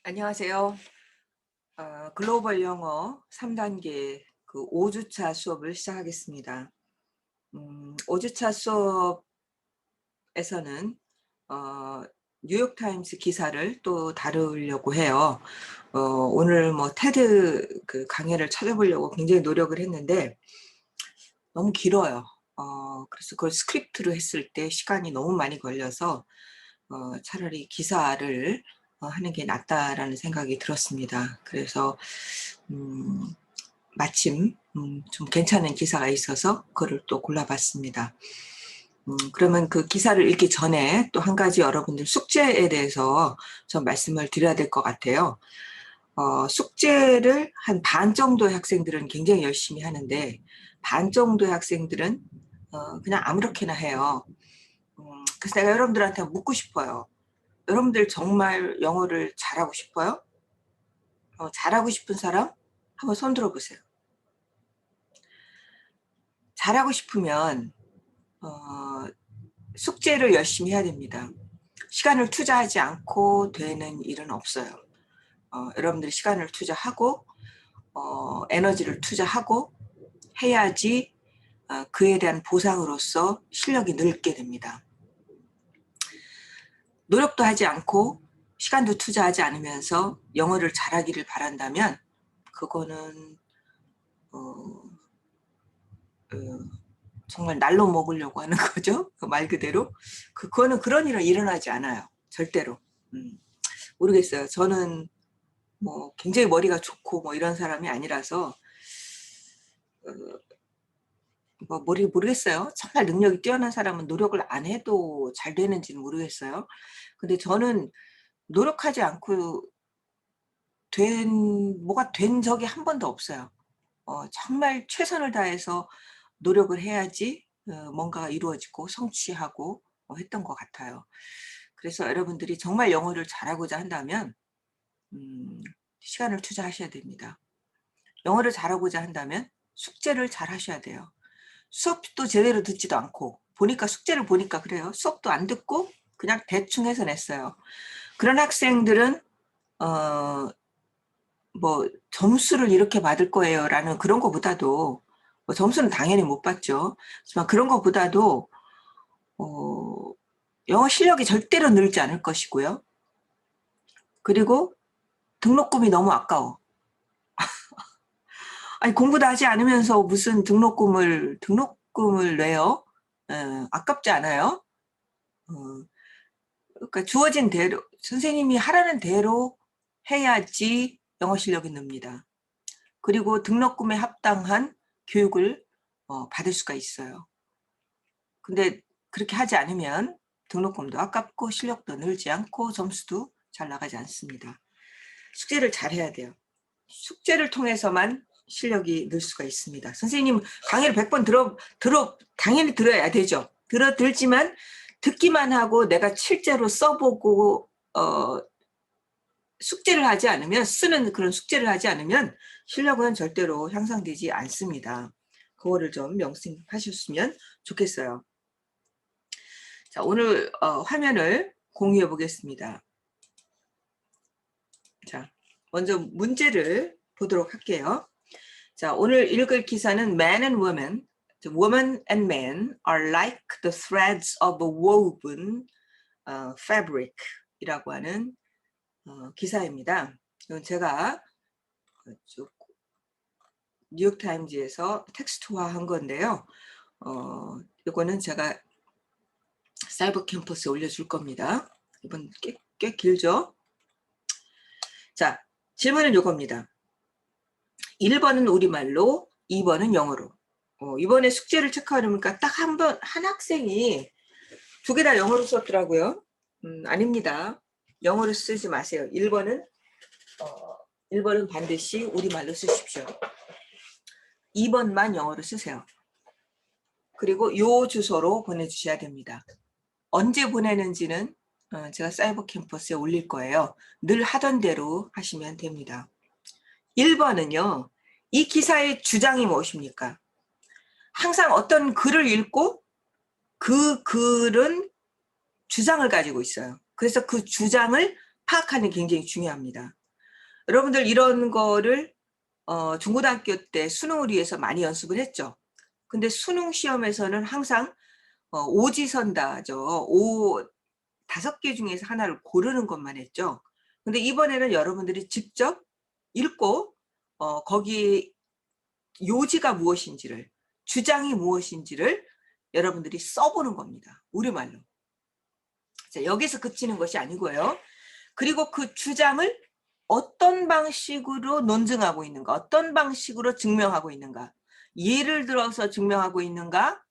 안녕하세요. 글로벌 영어 3단계 그 5주차 수업을 시작하겠습니다. 5주차 수업에서는 어, 뉴욕타임스 기사를 또 다루려고 해요. 오늘 뭐 테드 그 강의를 찾아보려고 굉장히 노력을 했는데 너무 길어요. 그래서 그걸 스크립트로 했을 때 시간이 너무 많이 걸려서 차라리 기사를 하는 게 낫다라는 생각이 들었습니다. 그래서 음 마침 좀 괜찮은 기사가 있어서 그거를 또 골라봤습니다. 그러면 그 기사를 읽기 전에 또 한 가지 여러분들 숙제에 대해서 좀 말씀을 드려야 될 것 같아요. 숙제를 한 반 정도의 학생들은 굉장히 열심히 하는데 반 정도의 학생들은 그냥 아무렇게나 해요. 그래서 내가 여러분들한테 묻고 싶어요. 여러분들 정말 영어를 잘하고 싶어요? 잘하고 싶은 사람? 한번 손 들어보세요. 잘하고 싶으면 숙제를 열심히 해야 됩니다. 시간을 투자하지 않고 되는 일은 없어요. 여러분들이 시간을 투자하고 에너지를 투자하고 해야지 그에 대한 보상으로서 실력이 늘게 됩니다. 노력도 하지 않고 시간도 투자하지 않으면서 영어를 잘하기를 바란다면 그거는 어, 정말 날로 먹으려고 하는 거죠. 그 말 그대로. 그거는 그런 일은 일어나지 않아요. 절대로. 모르겠어요. 저는 뭐 굉장히 머리가 좋고 뭐 이런 사람이 아니라서 뭐 모르겠어요. 정말 능력이 뛰어난 사람은 노력을 안 해도 잘 되는지는 모르겠어요. 근데 저는 노력하지 않고 뭐가 된 적이 한 번도 없어요. 정말 최선을 다해서 노력을 해야지 뭔가가 이루어지고 성취하고 했던 것 같아요. 그래서 여러분들이 정말 영어를 잘하고자 한다면 음 시간을 투자하셔야 됩니다. 영어를 잘하고자 한다면 숙제를 잘 하셔야 돼요. 수업도 제대로 듣지도 않고 보니까 숙제를 보니까 그래요. 수업도 안 듣고 그냥 대충 해서 냈어요. 그런 학생들은 어 뭐 점수를 이렇게 받을 거예요라는 그런 거보다도 뭐 점수는 당연히 못 받죠. 하지만 그런 거보다도 어 영어 실력이 절대로 늘지 않을 것이고요. 그리고 등록금이 너무 아까워. 아니 공부도 하지 않으면서 무슨 등록금을 내요? 아깝지 않아요? 어 그러니까 주어진 대로 선생님이 하라는 대로 해야지 영어 실력이 늡니다. 그리고 등록금에 합당한 교육을 받을 수가 있어요. 근데 그렇게 하지 않으면 등록금도 아깝고 실력도 늘지 않고 점수도 잘 나가지 않습니다. 숙제를 잘해야 돼요. 숙제를 통해서만 실력이 늘 수가 있습니다. 선생님 강의를 100번 당연히 들어야 되죠. 들지만 듣기만 하고 내가 실제로 써보고 숙제를 하지 않으면 쓰는 그런 숙제를 하지 않으면 실력은 절대로 향상되지 않습니다. 그거를 좀 명심하셨으면 좋겠어요. 자, 오늘 화면을 공유해 보겠습니다. 자, 먼저 문제를 보도록 할게요. 자, 오늘 읽을 기사는 Man and Woman, Woman and Man are like the threads of a woven fabric이라고 하는 기사입니다. 이건 제가 뉴욕타임즈에서 텍스트화한 건데요. 이거는 제가 사이버 캠퍼스에 올려줄 겁니다. 이번 꽤 길죠? 자, 질문은 이겁니다. 1번은 우리말로, 2번은 영어로. 이번에 숙제를 체크하려니까 딱 한 학생이 2개 다 영어로 썼더라고요. 아닙니다. 영어로 쓰지 마세요. 1번은 반드시 우리말로 쓰십시오. 2번만 영어로 쓰세요. 그리고 요 주소로 보내주셔야 됩니다. 언제 보내는지는 제가 사이버 캠퍼스에 올릴 거예요. 늘 하던 대로 하시면 됩니다. 1번은요. 이 기사의 주장이 무엇입니까? 항상 어떤 글을 읽고 그 글은 주장을 가지고 있어요. 그래서 그 주장을 파악하는 게 굉장히 중요합니다. 여러분들 이런 거를 중고등학교 때 수능을 위해서 많이 연습을 했죠. 근데 수능 시험에서는 항상 오지선다죠. 5개 중에서 하나를 고르는 것만 했죠. 근데 이번에는 여러분들이 직접 읽고 거기 요지가 무엇인지를, 주장이 무엇인지를 여러분들이 써보는 겁니다. 우리말로. 자, 여기서 그치는 것이 아니고요. 그리고 그 주장을 어떤 방식으로 논증하고 있는가, 어떤 방식으로 증명하고 있는가, 예를 들어서 증명하고 있는가,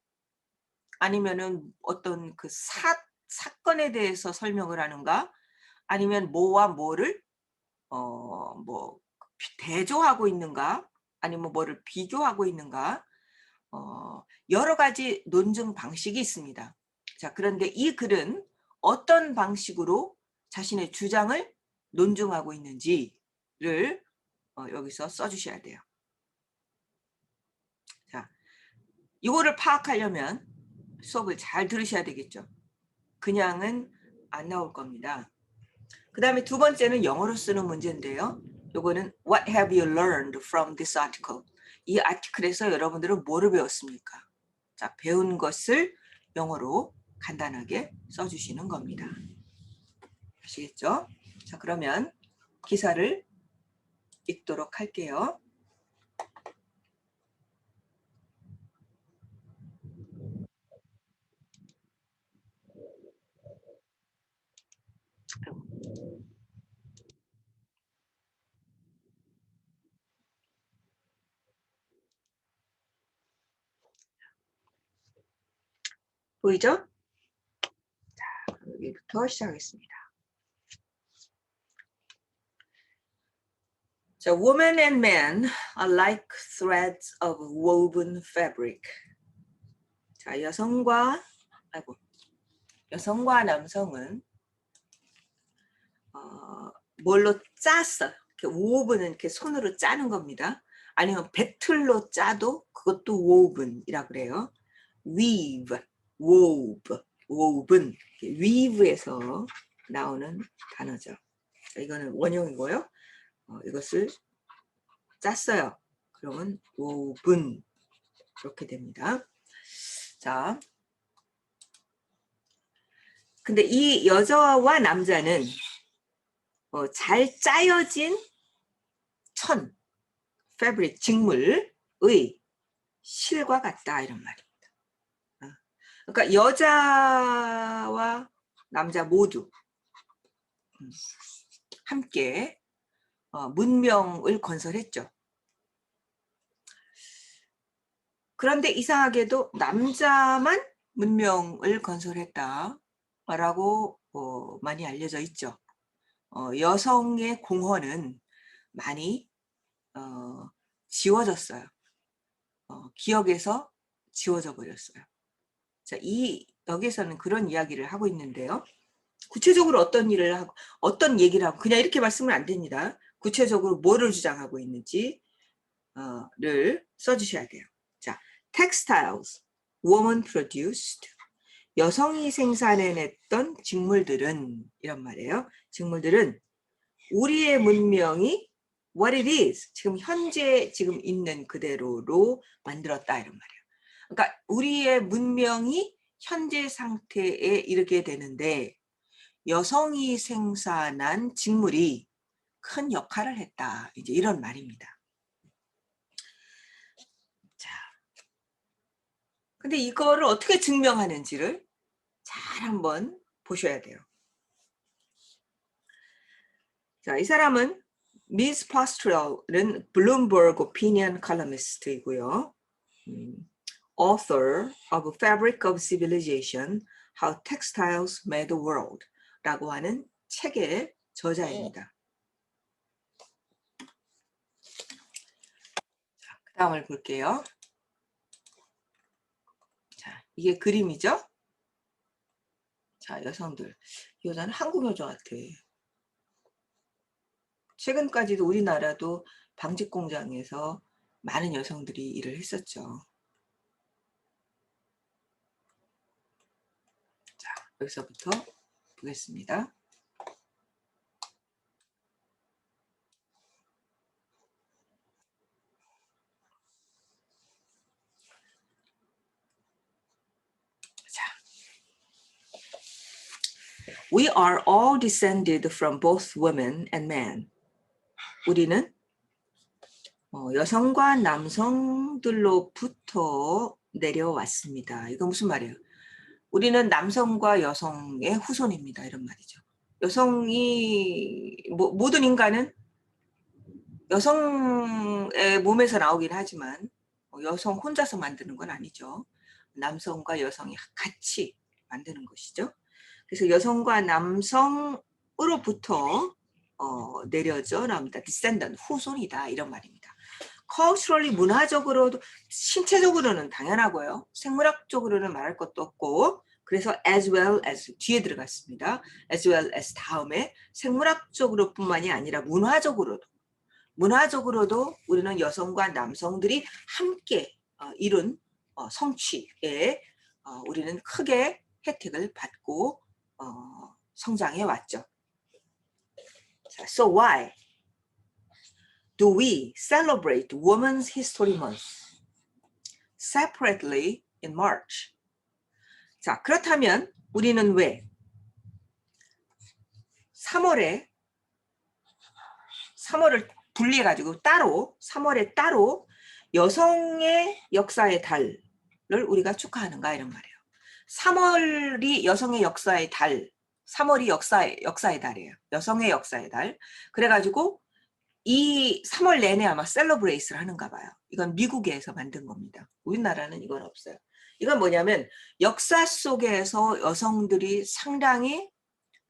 아니면은 어떤 그 사건에 대해서 설명을 하는가, 아니면 뭐와 뭐를 뭐 대조하고 있는가, 아니면 뭐를 비교하고 있는가, 여러 가지 논증 방식이 있습니다. 자, 그런데 이 글은 어떤 방식으로 자신의 주장을 논증하고 있는지를 여기서 써주셔야 돼요. 자, 이거를 파악하려면 수업을 잘 들으셔야 되겠죠. 그냥은 안 나올 겁니다. 그 다음에 두 번째는 영어로 쓰는 문제인데요. 요거는 What have you learned from this article? 이 아티클에서 여러분들은 뭐를 배웠습니까? 자, 배운 것을 영어로 간단하게 써주시는 겁니다. 아시겠죠? 자, 그러면 기사를 읽도록 할게요. 보이죠? 자, 여기부터 시작하겠습니다. 자, woman and man are like threads of woven fabric. 자, 여성과 남성은 뭘로 짰어? 이렇게 woven은 이렇게 손으로 짜는 겁니다. 아니면 배틀로 짜도 그것도 woven이라 그래요. weave, wove, woven, weave에서 나오는 단어죠. 자, 이거는 원형이고요. 이것을 짰어요. 그러면 woven 이렇게 됩니다. 자, 근데 이 여자와 남자는 잘 짜여진 천, 패브릭, 직물의 실과 같다 이런 말입니다. 그러니까 여자와 남자 모두 함께 문명을 건설했죠. 그런데 이상하게도 남자만 문명을 건설했다라고 많이 알려져 있죠. 여성의 공헌은 많이 지워졌어요. 기억에서 지워져 버렸어요. 자, 여기서는 그런 이야기를 하고 있는데요. 구체적으로 어떤 일을 하고 어떤 얘기를 하고 그냥 이렇게 말씀은 안 됩니다. 구체적으로 뭐를 주장하고 있는지를 써주셔야 돼요. 자, textiles, woman produced, 여성이 생산해냈던 직물들은 이런 말이에요. 직물들은 우리의 문명이 what it is, 지금 현재 지금 있는 그대로로 만들었다 이런 말이에요. 그러니까 우리의 문명이 현재 상태에 이르게 되는데 여성이 생산한 직물이 큰 역할을 했다. 이제 이런 말입니다. 자, 근데 이거를 어떻게 증명하는지를 잘 한번 보셔야 돼요. 자, 이 사람은 미스 파스트럴은 블룸버그 오피니언 칼럼니스트이고요. Author of Fabric of Civilization, How Textiles Made the World 라고 하는 책의 저자입니다. 자, 그 다음을 볼게요. 자, 이게 그림이죠? 자, 여성들. 이 여자는 한국 여자 같아. 최근까지도 우리나라도 방직 공장에서 많은 여성들이 일을 했었죠. 자, 여기서부터 보겠습니다. We are all descended from both women and men. 우리는 여성과 남성들로부터 내려왔습니다. 이거 무슨 말이에요? 우리는 남성과 여성의 후손입니다. 이런 말이죠. 여성이 모든 인간은 여성의 몸에서 나오긴 하지만 여성 혼자서 만드는 건 아니죠. 남성과 여성이 같이 만드는 것이죠. 그래서 여성과 남성으로부터 내려져 나옵니다. descendant, 후손이다 이런 말입니다. culturally, 문화적으로도, 신체적으로는 당연하고요. 생물학적으로는 말할 것도 없고, 그래서 as well as 뒤에 들어갔습니다. as well as 다음에 생물학적으로 뿐만이 아니라 문화적으로도 우리는 여성과 남성들이 함께 이룬 성취에 우리는 크게 혜택을 받고 성장해 왔죠. So why do we celebrate Women's History Month separately in March? 자, 그렇다면 우리는 왜 3월을 분리해가지고 따로 3월에 따로 여성의 역사의 달을 우리가 축하하는가 이런 말이에요. 3월이 여성의 역사의 달, 3월이 역사의 달이에요. 여성의 역사의 달. 그래가지고 이 3월 내내 아마 셀러브레이스를 하는가 봐요. 이건 미국에서 만든 겁니다. 우리나라는 이건 없어요. 이건 뭐냐면 역사 속에서 여성들이 상당히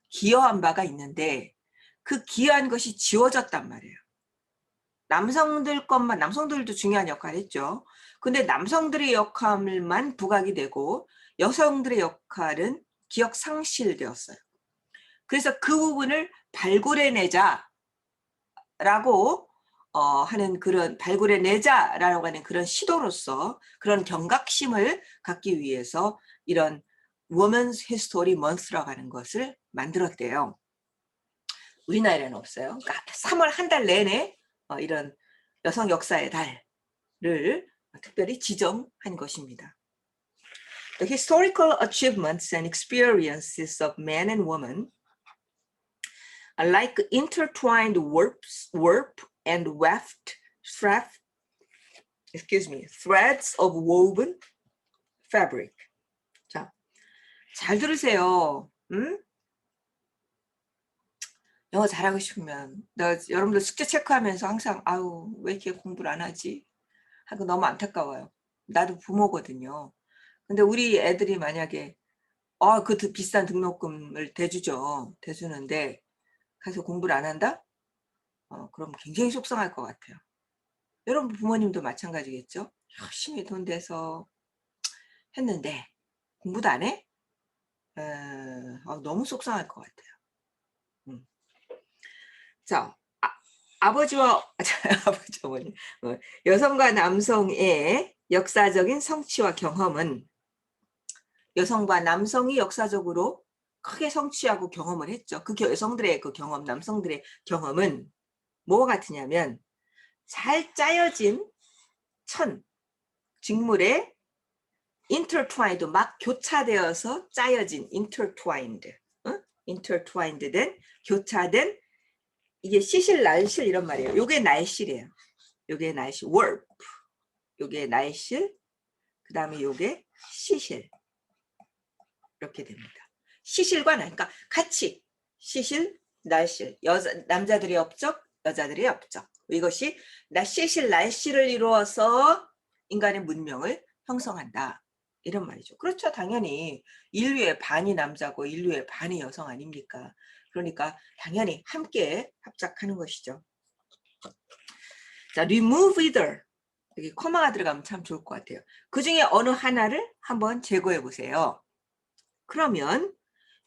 기여한 바가 있는데 그 기여한 것이 지워졌단 말이에요. 남성들도 중요한 역할을 했죠. 근데 남성들의 역할만 부각이 되고 여성들의 역할은 기억 상실되었어요. 그래서 그 부분을 발굴해내자라고 하는 발굴해내자라고 하는 그런 시도로서 그런 경각심을 갖기 위해서 이런 Women's History Month라고 하는 것을 만들었대요. 우리나라에는 없어요. 그러니까 3월 한 달 내내 이런 여성 역사의 달을 특별히 지정한 것입니다. The historical achievements and experiences of men and women are like intertwined warp and weft threads of woven fabric. 자, 잘 들으세요. 영어 잘하고 싶으면 여러분들 숙제 체크하면서 항상 아우 왜 이렇게 공부를 안 하지? 하고 너무 안타까워요. 나도 부모거든요. 근데 우리 애들이 만약에 그 비싼 등록금을 대주는데 가서 공부를 안 한다? 그럼 굉장히 속상할 것 같아요. 여러분 부모님도 마찬가지겠죠? 열심히 돈 대서 했는데 공부도 안 해? 너무 속상할 것 같아요. 자, 아버지와 어머니, 여성과 남성의 역사적인 성취와 경험은 여성과 남성이 역사적으로 크게 성취하고 경험을 했죠. 그 여성들의 그 경험, 남성들의 경험은 뭐가 같으냐면 잘 짜여진 직물에 intertwined, 막 교차되어서 짜여진 intertwined 된 교차된 이게 시실 날실 이런 말이에요. 요게 날실이에요. 요게 날실 warp. 요게 날실. 그다음에 요게 시실. 이렇게 됩니다. 시실과 그러니까 같이 시실, 날실. 남자들의 업적, 여자들의 업적. 이것이 시실, 날실을 이루어서 인간의 문명을 형성한다. 이런 말이죠. 그렇죠. 당연히 인류의 반이 남자고 인류의 반이 여성 아닙니까? 그러니까 당연히 함께 합작하는 것이죠. 자, remove either. 여기 코마가 들어가면 참 좋을 것 같아요. 그 중에 어느 하나를 한번 제거해 보세요. 그러면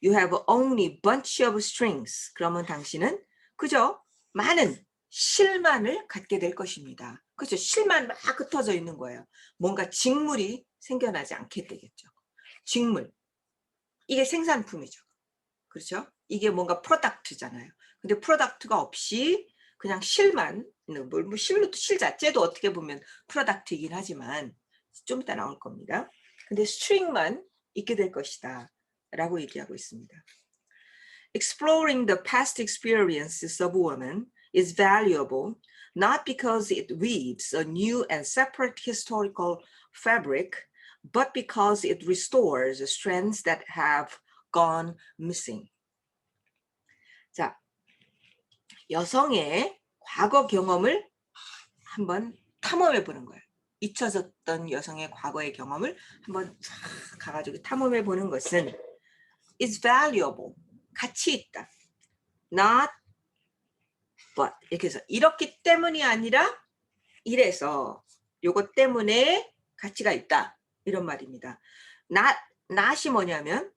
you have only bunch of strings. 그러면 당신은 그저 많은 실만을 갖게 될 것입니다. 그렇죠. 실만 막 흩어져 있는 거예요. 뭔가 직물이 생겨나지 않게 되겠죠. 직물. 이게 생산품이죠. 그렇죠? 이게 뭔가 프로덕트잖아요. 근데 프로덕트가 없이 그냥 실만, 실 자체도 어떻게 보면 프로덕트이긴 하지만 좀 이따 나올 겁니다. 근데 스트링만 있게 될 것이다 라고 얘기하고 있습니다. Exploring the past experiences of women is valuable not because it weaves a new and separate historical fabric, but because it restores strands that have gone missing. 자, 여성의 과거 경험을 한번 탐험해 보는 거예요. 잊혀졌던 여성의 과거의 경험을 한번 가가지고 탐험해 보는 것은 is valuable, 가치 있다. not but 이렇게 해서 이렇기 때문이 아니라 이래서 요것 때문에 가치가 있다. 이런 말입니다. not이 뭐냐면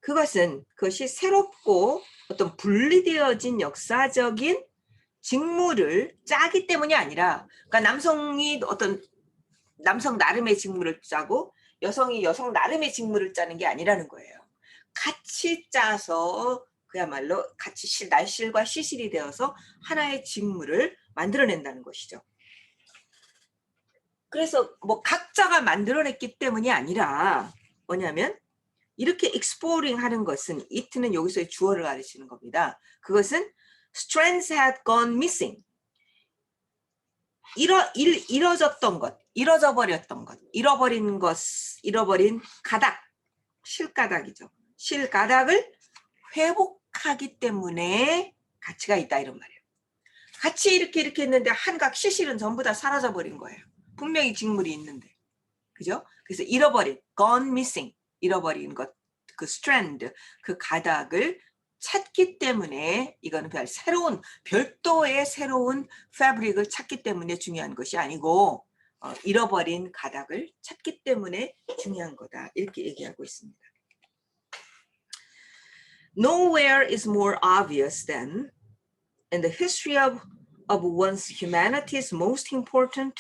그것이 새롭고 어떤 분리되어진 역사적인 직무를 짜기 때문이 아니라, 그러니까 남성이 어떤 남성 나름의 직무를 짜고 여성이 여성 나름의 직무를 짜는 게 아니라는 거예요. 같이 짜서 그야말로 같이 날실과 시실이 되어서 하나의 직무를 만들어낸다는 것이죠. 그래서 뭐 각자가 만들어냈기 때문이 아니라 뭐냐면 이렇게 exploring 하는 것은 it는 여기서의 주어를 가르치는 겁니다. 그것은 strands had gone missing. 잃어졌던 것, 잃어져 버렸던 것, 잃어버린 가닥, 실가닥이죠. 실가닥을 회복하기 때문에 가치가 있다 이런 말이에요. 같이 이렇게 했는데 한각 시실은 전부 다 사라져 버린 거예요. 분명히 직물이 있는데, 그죠? 그래서 gone missing, 잃어버린 것, 그 strand, 그 가닥을 찾기 때문에 이거는 별도의 새로운 패브릭을 찾기 때문에 중요한 것이 아니고 잃어버린 가닥을 찾기 때문에 중요한 거다. 이렇게 얘기하고 있습니다. Nowhere is more obvious than in the history of one's humanity's most important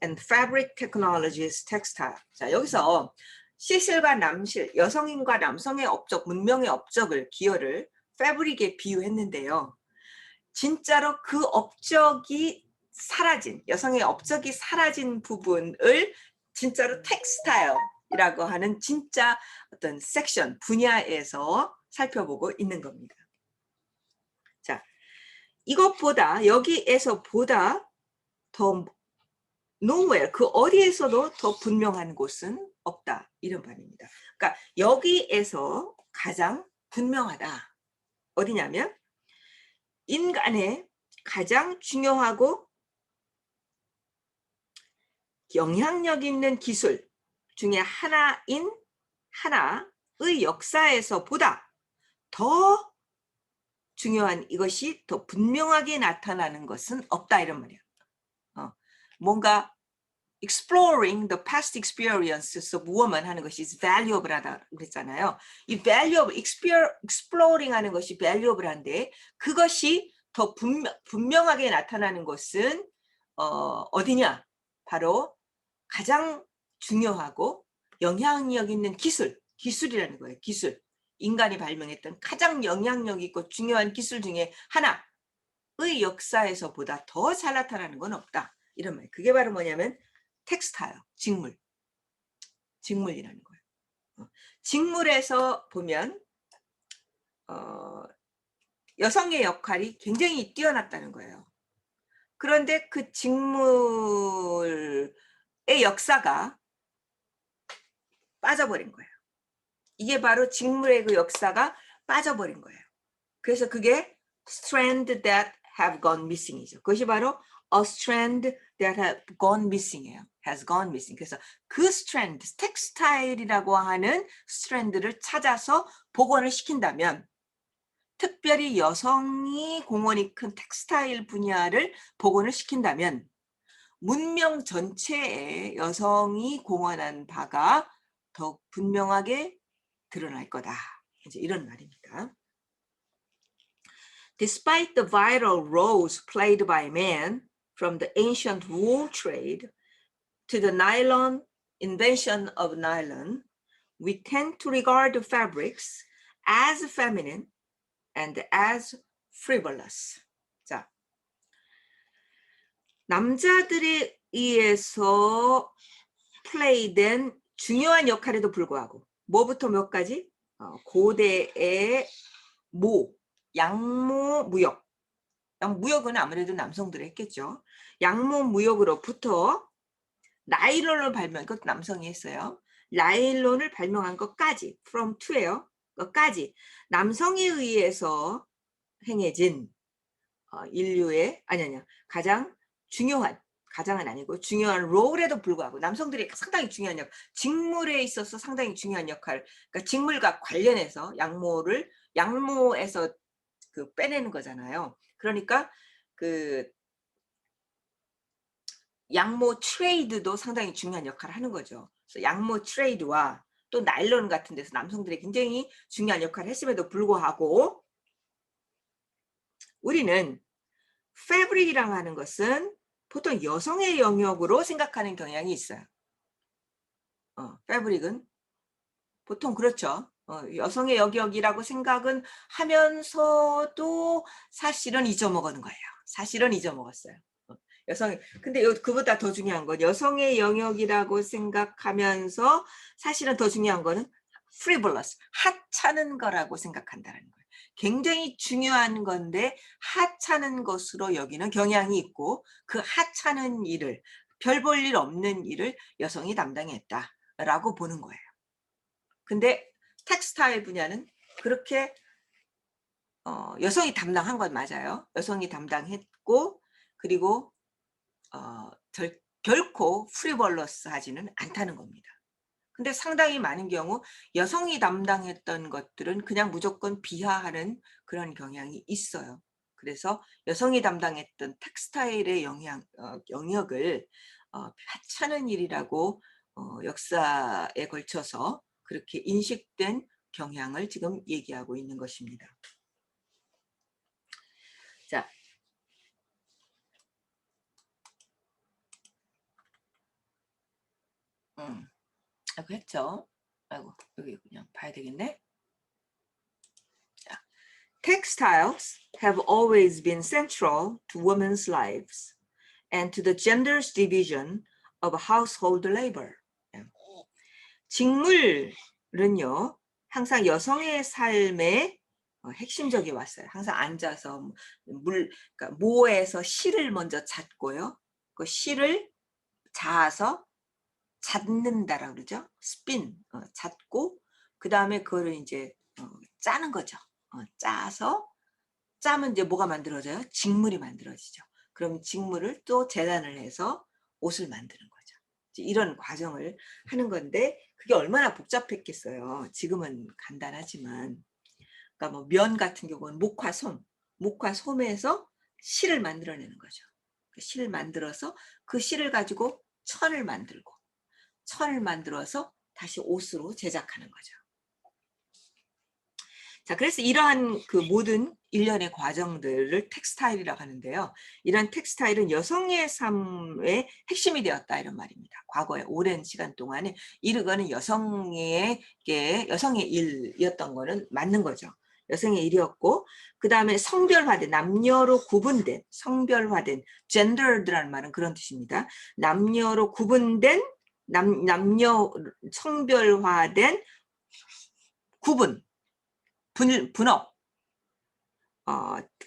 and fabric technology is textile. 자, 여기서 시실과 남실, 여성인과 남성의 업적, 문명의 업적을, 기여를 패브릭에 비유했는데요. 진짜로 그 업적이 사라진, 여성의 업적이 사라진 부분을 진짜로 텍스타일이라고 하는 진짜 어떤 섹션, 분야에서 살펴보고 있는 겁니다. 자, 이것보다, 여기에서 보다 더 nowhere, 그 어디에서도 더 분명한 곳은 없다. 이런 말입니다. 그러니까 여기에서 가장 분명하다. 어디냐면 인간의 가장 중요하고 영향력 있는 기술 중에 하나의 역사에서 보다 더 중요한 이것이 더 분명하게 나타나는 것은 없다 이런 말이에요. 뭔가 exploring the past experiences of women 하는 것이 is valuable 하다 그랬잖아요. 이 valuable, exploring 하는 것이 valuable한데 그것이 더 분명하게 나타나는 것은 어디냐? 바로 가장 중요하고 영향력 있는 기술이라는 거예요. 기술. 인간이 발명했던 가장 영향력 있고 중요한 기술 중에 하나의 역사에서보다 더 잘 나타나는 건 없다. 이런 말. 그게 바로 뭐냐면 텍스타일, 직물이라는 거예요. 직물에서 보면 여성의 역할이 굉장히 뛰어났다는 거예요. 그런데 그 직물의 역사가 빠져버린 거예요. 이게 바로 직물의 그 역사가 빠져버린 거예요. 그래서 그게 strand that have gone missing이죠. 그것이 바로 a strand that have gone missing이에요. has gone missing. 그래서 그 strand, 텍스타일이라고 하는 strand를 찾아서 복원을 시킨다면, 특별히 여성이 공헌이 큰 텍스타일 분야를 복원을 시킨다면 문명 전체에 여성이 공헌한 바가 더욱 분명하게 드러날 거다. 이제 이런 말입니다. Despite the vital roles played by men from the ancient wool trade to the nylon invention of nylon, we tend to regard the fabrics as feminine and as frivolous. 자, 남자들에 의해서 플레이된 중요한 역할에도 불구하고 뭐부터 몇 가지? 고대의 모, 양모 무역. 무역은 아무래도 남성들이 했겠죠. 양모 무역으로부터 나일론을 발명, 그것도 남성이 했어요. 나일론을 발명한 것까지, from to예요. 것까지 남성에 의해서 행해진 인류의 아니 가장 중요한, 가장은 아니고 중요한 롤에도 불구하고 남성들이 상당히 중요한 직물에 있어서 상당히 중요한 역할, 그러니까 직물과 관련해서 양모에서 그 빼내는 거잖아요. 그러니까 그 양모 트레이드도 상당히 중요한 역할을 하는 거죠. 그래서 양모 트레이드와 또 나일론 같은 데서 남성들이 굉장히 중요한 역할을 했음에도 불구하고 우리는 패브릭이라고 하는 것은 보통 여성의 영역으로 생각하는 경향이 있어요. 패브릭은 보통 그렇죠. 여성의 영역이라고 생각은 하면서도 사실은 잊어먹는 거예요. 사실은 잊어먹었어요. 근데 그보다 더 중요한 건 여성의 영역이라고 생각하면서 사실은 더 중요한 거는 frivolous, 하찮은 거라고 생각한다는 거예요. 굉장히 중요한 건데 하찮은 것으로 여기는 경향이 있고 그 하찮은 일을, 별 볼 일 없는 일을 여성이 담당했다라고 보는 거예요. 근데 텍스타일 분야는 그렇게 여성이 담당한 건 맞아요. 여성이 담당했고 그리고 결코 프리벌러스하지는 않다는 겁니다. 근데 상당히 많은 경우 여성이 담당했던 것들은 그냥 무조건 비하하는 그런 경향이 있어요. 그래서 여성이 담당했던 텍스타일의 영역을 하찮은 일이라고 역사에 걸쳐서 그렇게 인식된 경향을 지금 얘기하고 있는 것입니다. 자, 아이고 했죠. 아이고 여기 그냥 봐야 되겠네. 자, Textiles have always been central to women's lives and to the gender's division of household labor. 직물은요, 항상 여성의 삶에 핵심적이 왔어요. 항상 앉아서 그러니까 모에서 실을 먼저 잣고요. 그 실을 자아서 잣는다라고 그러죠. 스핀, 잣고 그 다음에 그거를 이제 짜는 거죠. 짜서 짜면 이제 뭐가 만들어져요? 직물이 만들어지죠. 그럼 직물을 또 재단을 해서 옷을 만드는 거죠. 이런 과정을 하는 건데 그게 얼마나 복잡했겠어요. 지금은 간단하지만. 그러니까 뭐 면 같은 경우는 목화솜에서 실을 만들어내는 거죠. 그 실을 만들어서 그 실을 가지고 천을 만들어서 다시 옷으로 제작하는 거죠. 자, 그래서 이러한 그 모든 일련의 과정들을 텍스타일이라고 하는데요. 이런 텍스타일은 여성의 삶의 핵심이 되었다 이런 말입니다. 과거에 오랜 시간 동안에 이르거는 여성의 일이었던 거는 맞는 거죠. 여성의 일이었고 그 다음에 성별화된, 남녀로 구분된, 성별화된, gendered라는 말은 그런 뜻입니다. 남녀로 구분된, 남녀 성별화된 구분, 분업,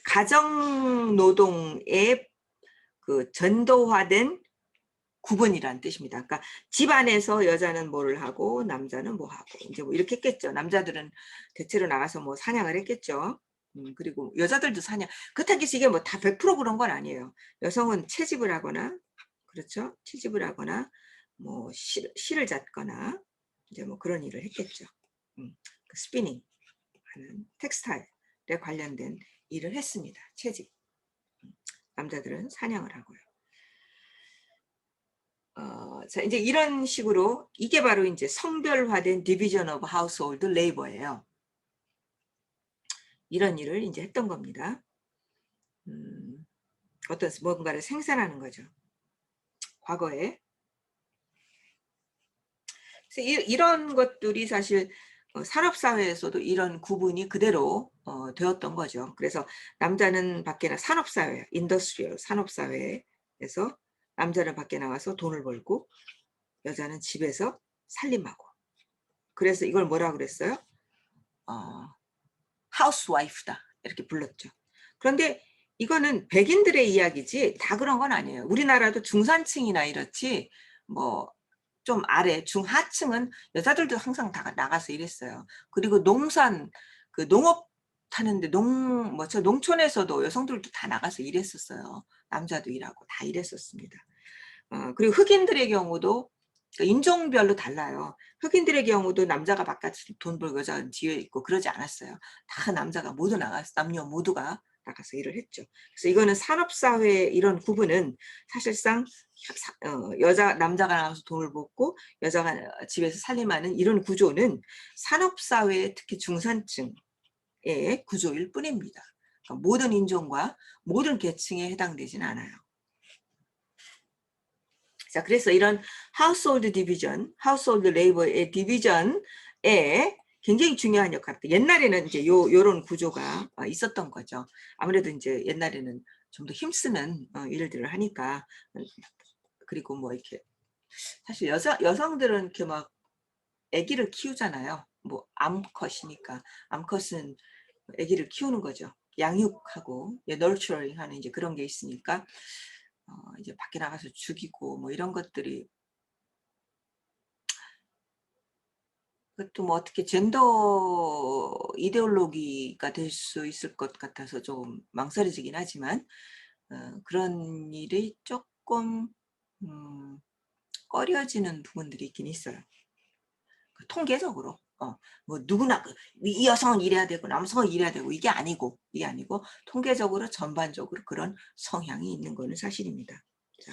가정 노동의 그 전도화된 구분이란 뜻입니다. 그러니까 집안에서 여자는 뭐를 하고 남자는 뭐 하고 이제 뭐 이렇게 했겠죠. 남자들은 대체로 나가서 뭐 사냥을 했겠죠. 그리고 여자들도 사냥. 그렇다고 해서 이게 뭐 다 100% 그런 건 아니에요. 여성은 채집을 하거나 그렇죠. 채집을 하거나 뭐 실을 잣거나 이제 뭐 그런 일을 했겠죠. 그 스피닝 하는 텍스타일에 관련된 일을 했습니다. 채집. 남자들은 사냥을 하고요. 자, 이제 이런 식으로 이게 바로 이제 성별화된 디비전 오브 하우스홀드 레이버예요. 이런 일을 이제 했던 겁니다. 어떤 뭔가를 생산하는 거죠. 과거에. 그래서 이런 것들이 사실 산업사회에서도 이런 구분이 그대로 되었던 거죠. 그래서 남자는 밖에 산업사회, 인더스트리얼 산업사회에서 남자는 밖에 나가서 돈을 벌고 여자는 집에서 살림하고. 그래서 이걸 뭐라 그랬어요? 하우스와이프다. 이렇게 불렀죠. 그런데 이거는 백인들의 이야기지 다 그런 건 아니에요. 우리나라도 중산층이나 이렇지 뭐 좀 아래 중하층은 여자들도 항상 다 나가서 일했어요. 그리고 농산 그 농업 하는데 저 농촌에서도 여성들도 다 나가서 일했었어요. 남자도 일하고 다 일했었습니다. 그리고 흑인들의 경우도 그 인종별로 달라요. 흑인들의 경우도 남자가 바깥에서 돈 벌고 여자는 뒤에 있고 그러지 않았어요. 다 남자가 모두 나가서 남녀 모두가 나가서 일을 했죠. 그래서 이거는 산업사회 이런 구분은 사실상 여자 남자가 나가서 돈을 벌고 여자가 집에서 살림하는 이런 구조는 산업사회 특히 중산층의 구조일 뿐입니다. 그러니까 모든 인종과 모든 계층에 해당되지는 않아요. 자, 그래서 이런 하우스홀드 디비전, 하우스홀드 레이버의 디비전에 굉장히 중요한 역할입니다. 옛날에는 이제 요런 구조가 있었던 거죠. 아무래도 이제 옛날에는 좀 더 힘쓰는 일들을 하니까. 그리고 뭐 이렇게 사실 여성들은 이렇게 막 아기를 키우잖아요. 뭐 암컷이니까. 암컷은 아기를 키우는 거죠. 양육하고 널처링 하는 이제 그런 게 있으니까 이제 밖에 나가서 죽이고 뭐 이런 것들이 그것도 뭐 어떻게 젠더 이데올로기가 될 수 있을 것 같아서 좀 망설여지긴 하지만 그런 일이 조금 꺼려지는 부분들이 있긴 있어요. 통계적으로 뭐 누구나 이 여성은 이래야 되고 남성은 이래야 되고 이게 아니고 통계적으로 전반적으로 그런 성향이 있는 거는 사실입니다. 자.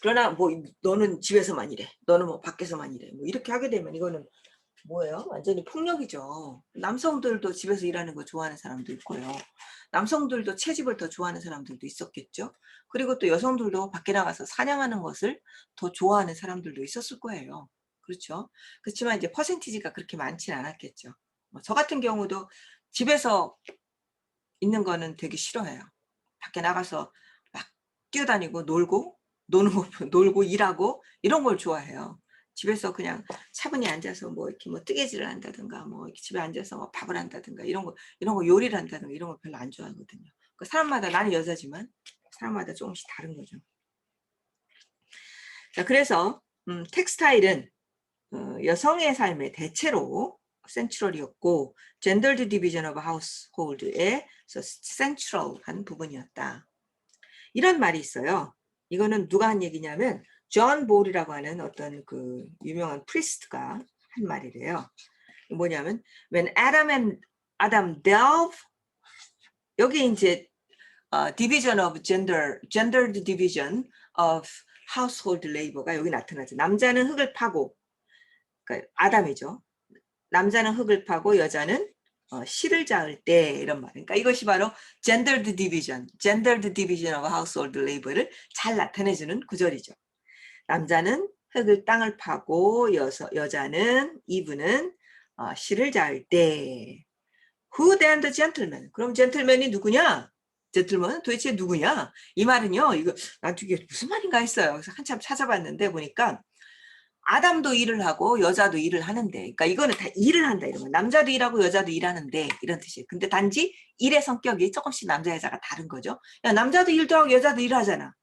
그러나 뭐 너는 집에서만 일해, 너는 뭐 밖에서만 일해, 뭐 이렇게 하게 되면 이거는 뭐예요? 완전히 폭력이죠. 남성들도 집에서 일하는 거 좋아하는 사람도 있고요. 남성들도 채집을 더 좋아하는 사람들도 있었겠죠. 그리고 또 여성들도 밖에 나가서 사냥하는 것을 더 좋아하는 사람들도 있었을 거예요. 그렇죠. 그렇지만 이제 퍼센티지가 그렇게 많지는 않았겠죠. 저 같은 경우도 집에서 있는 거는 되게 싫어해요. 밖에 나가서 막 뛰어다니고 놀고 일하고 이런 걸 좋아해요. 집에서 그냥 차분히 앉아서 뭐 이렇게 뭐 뜨개질을 한다든가 뭐 이렇게 집에 앉아서 뭐 밥을 한다든가 이런 거 요리를 한다든가 이런 거 별로 안 좋아하거든요. 그 사람마다 나는 여자지만 사람마다 조금씩 다른 거죠. 자, 그래서 텍스타일은 여성의 삶의 대체로 센트럴이었고 젠더드 디비전 오브 하우스홀드의 센트럴한 부분이었다. 이런 말이 있어요. 이거는 누가 한 얘기냐면 존 볼이라고 하는 어떤 그 유명한 프리스트가 한 말이래요. 뭐냐면 when Adam delve 여기 이제 division of gendered division of household labor가 여기 나타나죠. 남자는 흙을 파고 그러니까 아담이죠. 남자는 흙을 파고 여자는 실을 자을 때 이런 말. 그러니까 이것이 바로 gendered division of household labor를 잘 나타내주는 구절이죠. 남자는 땅을 파고 여자는 이브는 실을 자을 때. Who then the gentleman? 그럼 젠틀맨이 누구냐? 젠틀맨은 도대체 누구냐? 이 말은요. 이거 난 이게 무슨 말인가 했어요. 그래서 한참 찾아봤는데 보니까 아담도 일을 하고 여자도 일을 하는데 그러니까 이거는 다 일을 한다 이런 거. 남자도 일하고 여자도 일하는데 이런 뜻이에요. 근데 단지 일의 성격이 조금씩 남자 여자가 다른 거죠. 야, 남자도 일도 하고 여자도 일하잖아.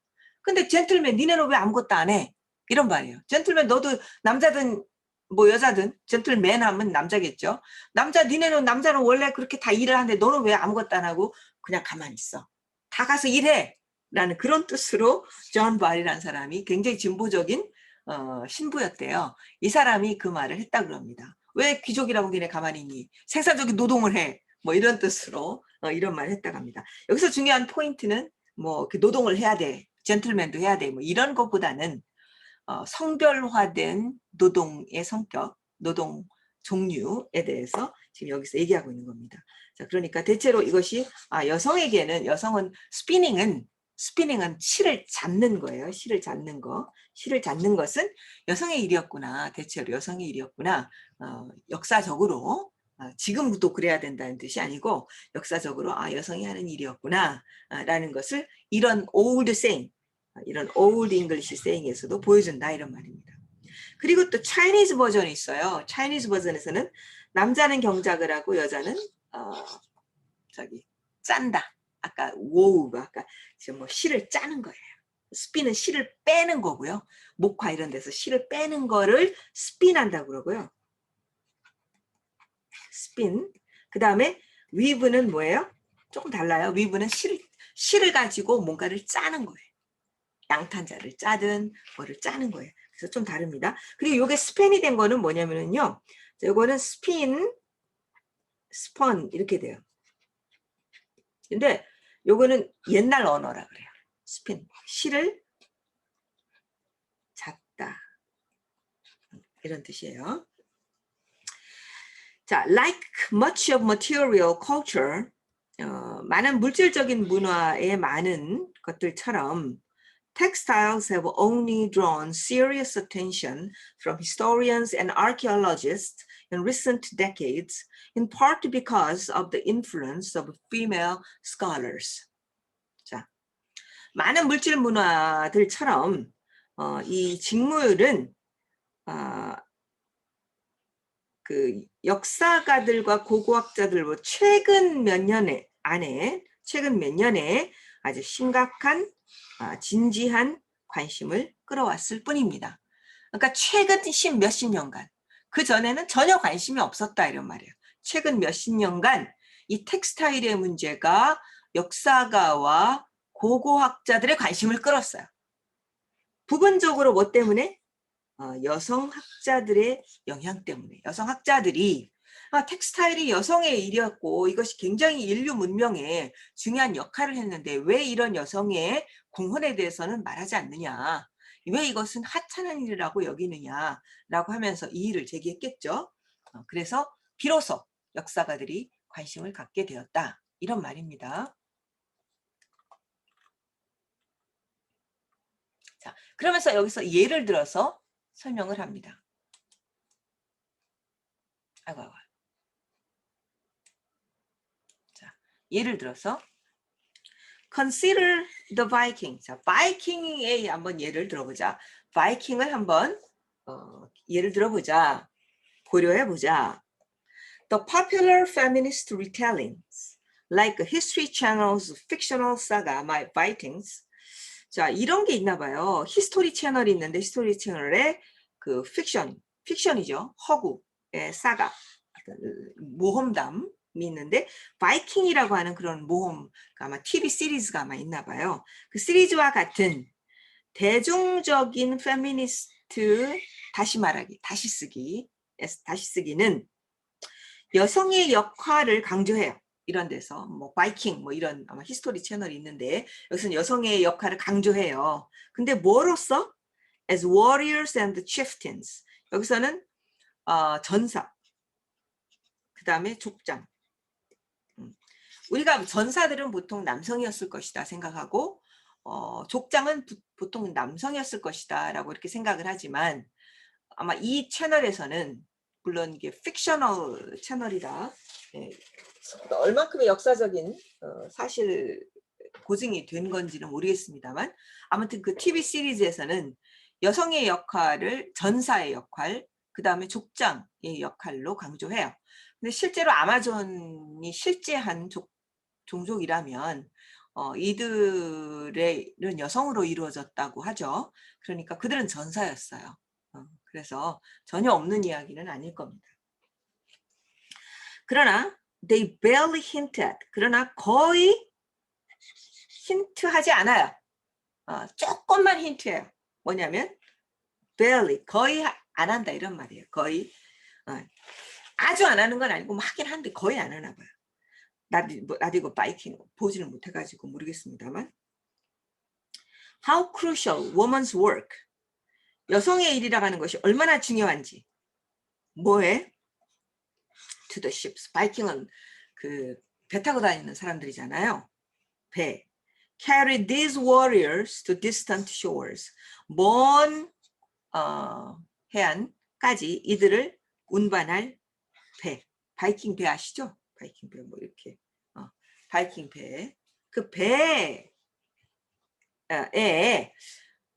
근데 젠틀맨 니네는 왜 아무것도 안 해? 이런 말이에요. 젠틀맨 너도 남자든 뭐 여자든 젠틀맨 하면 남자겠죠. 남자는 원래 그렇게 다 일을 하는데 너는 왜 아무것도 안 하고 그냥 가만히 있어. 다 가서 일해. 라는 그런 뜻으로 존 발이라는 사람이 굉장히 진보적인 신부였대요. 이 사람이 그 말을 했다 그럽니다. 왜 귀족이라고 걔네 가만히 있니? 생산적인 노동을 해. 뭐 이런 뜻으로 이런 말을 했다고 합니다. 여기서 중요한 포인트는 뭐 노동을 해야 돼. 젠틀맨도 해야 돼. 뭐 이런 것보다는 성별화된 노동의 성격, 노동 종류에 대해서 지금 여기서 얘기하고 있는 겁니다. 자, 그러니까 대체로 이것이 여성은 스피닝은 실을 잡는 거예요. 실을 잡는 거. 실을 잡는 것은 여성의 일이었구나. 대체로 여성의 일이었구나. 역사적으로 지금도 그래야 된다는 뜻이 아니고 역사적으로 여성이 하는 일이었구나 라는 것을 이런 old saying, 이런 old English saying에서도 보여준다 이런 말입니다. 그리고 또 차이니즈 버전이 있어요. 차이니즈 버전에서는 남자는 경작을 하고 여자는 저기 짠다. 아까 워우가 아까 지금 뭐 실을 짜는 거예요. 스핀은 실을 빼는 거고요. 목화 이런 데서 실을 빼는 거를 스핀한다고 그러고요. 스핀. 그 다음에 위브는 뭐예요? 조금 달라요. 위브는 실을 가지고 뭔가를 짜는 거예요. 양탄자를 짜든 뭐를 짜는 거예요. 그래서 좀 다릅니다. 그리고 이게 스팬이 된 거는 뭐냐면요. 이거는 스핀, 스펀 이렇게 돼요. 근데 요거는 옛날 언어라 그래요. 스핀, 실을 잤다 이런 뜻이에요. 자, like much of material culture, 많은 물질적인 문화의 많은 것들처럼 textiles have only drawn serious attention from historians and archaeologists in recent decades, in part because of the influence of female scholars. 자, 많은 물질 문화들처럼 이 직물은 그 역사가들과 고고학자들 최근 몇 년에 아주 심각한 진지한 관심을 끌어왔을 뿐입니다. 그러니까 최근 몇십 년간 그 전에는 전혀 관심이 없었다 이런 말이에요. 최근 몇십 년간 이 텍스타일의 문제가 역사가와 고고학자들의 관심을 끌었어요. 부분적으로 뭐 때문에? 여성학자들의 영향 때문에 여성학자들이 텍스타일이 여성의 일이었고 이것이 굉장히 인류 문명에 중요한 역할을 했는데 왜 이런 여성의 공헌에 대해서는 말하지 않느냐, 왜 이것은 하찮은 일이라고 여기느냐라고 하면서 이의를 제기했겠죠. 그래서 비로소 역사가들이 관심을 갖게 되었다 이런 말입니다. 자, 그러면서 여기서 예를 들어서 설명을 합니다. 아이고. 자, 예를 들어서 Consider the Viking. 자, 바이킹의 한번 예를 들어보자. 바이킹을 한번 예를 들어보자. 고려해보자. The popular feminist retellings, like History Channel's fictional saga, My Vikings. 자, 이런 게 있나 봐요. 히스토리 채널이 있는데 히스토리 채널에 그 픽션이죠. 허구의 사가, 모험담이 있는데 바이킹이라고 하는 그런 모험, 아마 TV 시리즈가 아마 있나 봐요. 그 시리즈와 같은 대중적인 페미니스트 다시 쓰기는 여성의 역할을 강조해요. 이런 데서 뭐 바이킹 뭐 이런 아마 히스토리 채널이 있는데 여기서는 여성의 역할을 강조해요. 근데 뭐로써? As warriors and chieftains. 여기서는 전사, 그 다음에 족장. 우리가 전사들은 보통 남성이었을 것이다 생각하고 족장은 보통 남성이었을 것이다 라고 이렇게 생각을 하지만 아마 이 채널에서는 물론 이게 픽셔널 채널이라 얼만큼의 역사적인 사실 고증이 된 건지는 모르겠습니다만 아무튼 그 TV 시리즈에서는 여성의 역할을 전사의 역할, 그 다음에 족장의 역할로 강조해요. 근데 실제로 아마존이 실제한 종족이라면 이들은 여성으로 이루어졌다고 하죠. 그러니까 그들은 전사였어요. 그래서 전혀 없는 이야기는 아닐 겁니다. 그러나 they barely hint at, 그러나 거의 힌트하지 않아요. 조금만 힌트해요. 뭐냐면 barely, 거의 안 한다 이런 말이에요. 거의 아주 안 하는 건 아니고 하긴 하는데 거의 안 하나 봐요. 나도 이거 바이킹 보지는 못해가지고 모르겠습니다만. How crucial woman's work, 여성의 일이라고 하는 것이 얼마나 중요한지. 뭐에? To the ships. 바이킹은 그 배 타고 다니는 사람들이잖아요. 배. Carry these warriors to distant shores. 먼 해안까지 이들을 운반할 배. 바이킹 배 아시죠? 바이킹 배 뭐 이렇게 바이킹 배. 그 배에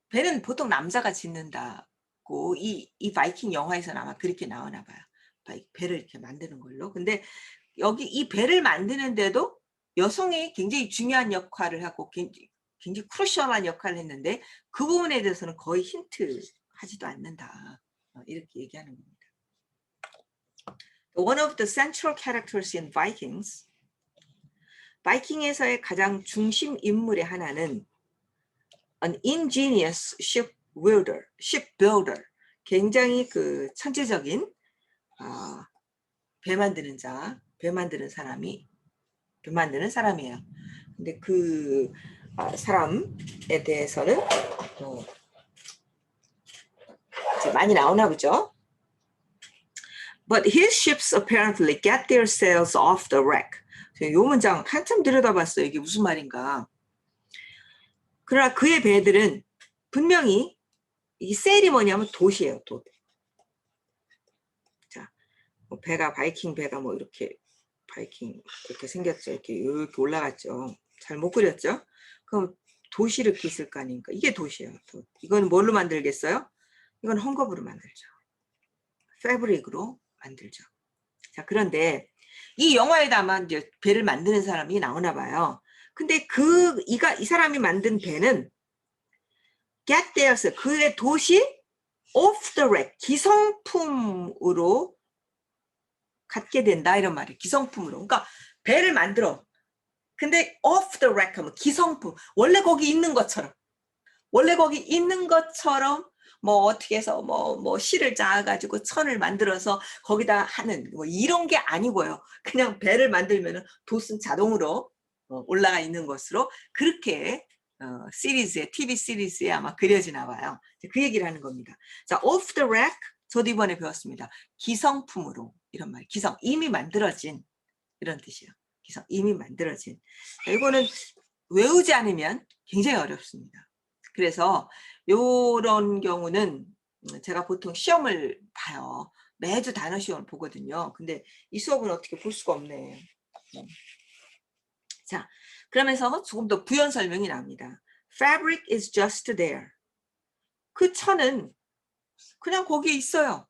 배는 보통 남자가 짓는다고 이 바이킹 영화에서는 아마 그렇게 나오나 봐요. 배를 이렇게 만드는 걸로. 근데 여기 이 배를 만드는데도 여성이 굉장히 중요한 역할을 하고 굉장히 크루셜한 역할을 했는데 그 부분에 대해서는 거의 힌트하지도 않는다. 이렇게 얘기하는 겁니다. One of the central characters in Vikings, 바이킹에서의 가장 중심 인물의 하나는 an ingenious shipbuilder, 굉장히 그 천재적인 배 만드는 사람이에요. 근데 그 사람에 대해서는 이제 많이 나오나 보죠. But his ships apparently get their sails off the wreck. 이 문장 한참 들여다봤어요. 이게 무슨 말인가. 그러나 그의 배들은 분명히 이 셀이 뭐냐면 돛이에요. 돛. 자, 뭐 배가 바이킹 배가 뭐 이렇게 바이킹 이렇게 생겼죠. 이렇게 올라갔죠. 잘 못 그렸죠. 그럼 돛이 이렇게 있을 거 아닙니까? 이게 돛이에요. 돛. 이건 뭘로 만들겠어요? 이건 헝겊으로 만들죠. 패브릭으로 만들죠. 자, 그런데 이 영화에도 아마 이제 배를 만드는 사람이 나오나 봐요. 근데 이 사람이 만든 배는 get their, 그의 돛이 off the wreck, 기성품으로 갖게 된다 이런 말이에요. 기성품으로. 그러니까 배를 만들어. 근데 off the wreck 하면 기성품. 원래 거기 있는 것처럼 뭐 어떻게 해서 뭐 실을 짜가지고 천을 만들어서 거기다 하는 뭐 이런 게 아니고요. 그냥 배를 만들면은 돛은 자동으로 올라가 있는 것으로 그렇게 TV 시리즈에 아마 그려지나 봐요. 그 얘기를 하는 겁니다. 자, off the rack 저도 이번에 배웠습니다. 기성품으로 이런 말. 기성 이미 만들어진 이런 뜻이에요. 기성 이미 만들어진. 이거는 외우지 않으면 굉장히 어렵습니다. 그래서 이런 경우는 제가 보통 시험을 봐요. 매주 단어 시험을 보거든요. 근데 이 수업은 어떻게 볼 수가 없네. 자, 그러면서 조금 더 부연 설명이 나옵니다. Fabric is just there. 그 천은 그냥 거기에 있어요.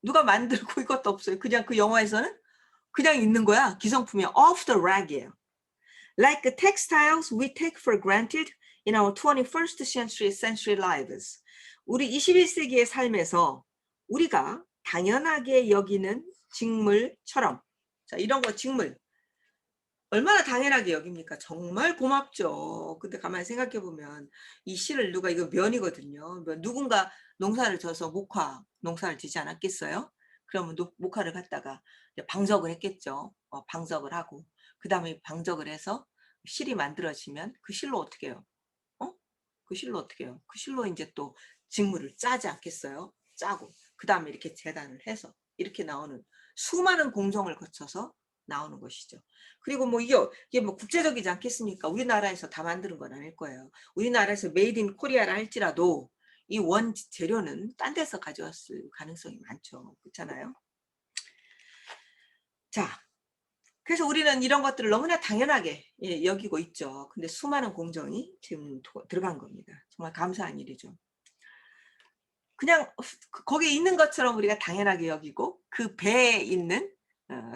누가 만들고 이것도 없어요. 그냥 그 영화에서는 그냥 있는 거야. 기성품이 off the rack이에요. Like the textiles we take for granted in our 21st century lives. 우리 21세기의 삶에서 우리가 당연하게 여기는 직물처럼. 자, 이런 거 직물. 얼마나 당연하게 여깁니까? 정말 고맙죠. 근데 가만히 생각해 보면 이 실을 누가 이거 면이거든요. 누군가 농사를 져서 목화 농사를 지지 않았겠어요? 그러면 목화를 갖다가 방석을 했겠죠. 방석을 하고 그 다음에 방석을 해서 실이 만들어지면 그 실로 어떻게 해요? 그 실로 어떻게 해요? 그 실로 이제 또 직물을 짜지 않겠어요? 짜고 그 다음에 이렇게 재단을 해서 이렇게 나오는 수많은 공정을 거쳐서 나오는 것이죠. 그리고 뭐 이게 뭐 국제적이지 않겠습니까? 우리나라에서 다 만드는 건 아닐 거예요. 우리나라에서 메이드 인 코리아라 할지라도 이 원 재료는 딴 데서 가져왔을 가능성이 많죠. 그렇잖아요. 자, 그래서 우리는 이런 것들을 너무나 당연하게 여기고 있죠. 근데 수많은 공정이 지금 들어간 겁니다. 정말 감사한 일이죠. 그냥 거기에 있는 것처럼 우리가 당연하게 여기고 그 배에 있는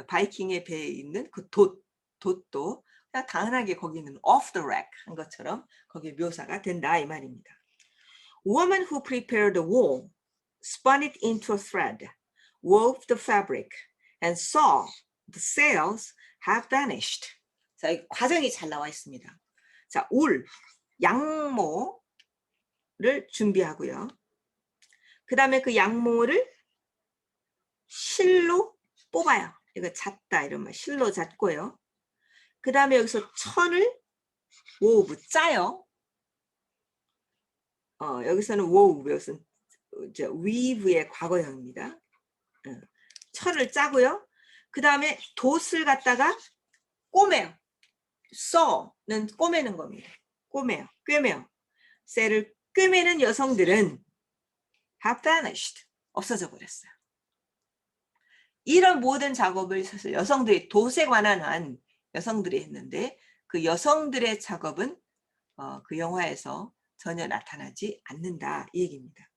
바이킹의 배에 있는 그 돛도 그냥 당연하게 거기 있는 off the rack 한 것처럼 거기에 묘사가 된다 이 말입니다. Woman who prepared the wool, spun it into a thread, wove the fabric, and saw the sails have vanished. 자, 이 과정이 잘 나와 있습니다. 자, 양모를 준비하고요. 그 다음에 그 양모를 실로 뽑아요. 이거 잣다 이런 말 실로 잣고요. 그 다음에 여기서 천을 wove 짜요. 여기서는 wove, 여기서는 weave의 과거형입니다. 천을 짜고요. 그 다음에 돛을 갖다가 꼬매요. saw는 꼬매는 겁니다. 꿰매요. 셀을 꿰매는 여성들은 have vanished, 없어져 버렸어요. 이런 모든 작업을 여성들이 돛에 관한 한 여성들이 했는데 그 여성들의 작업은 그 영화에서 전혀 나타나지 않는다 이 얘기입니다.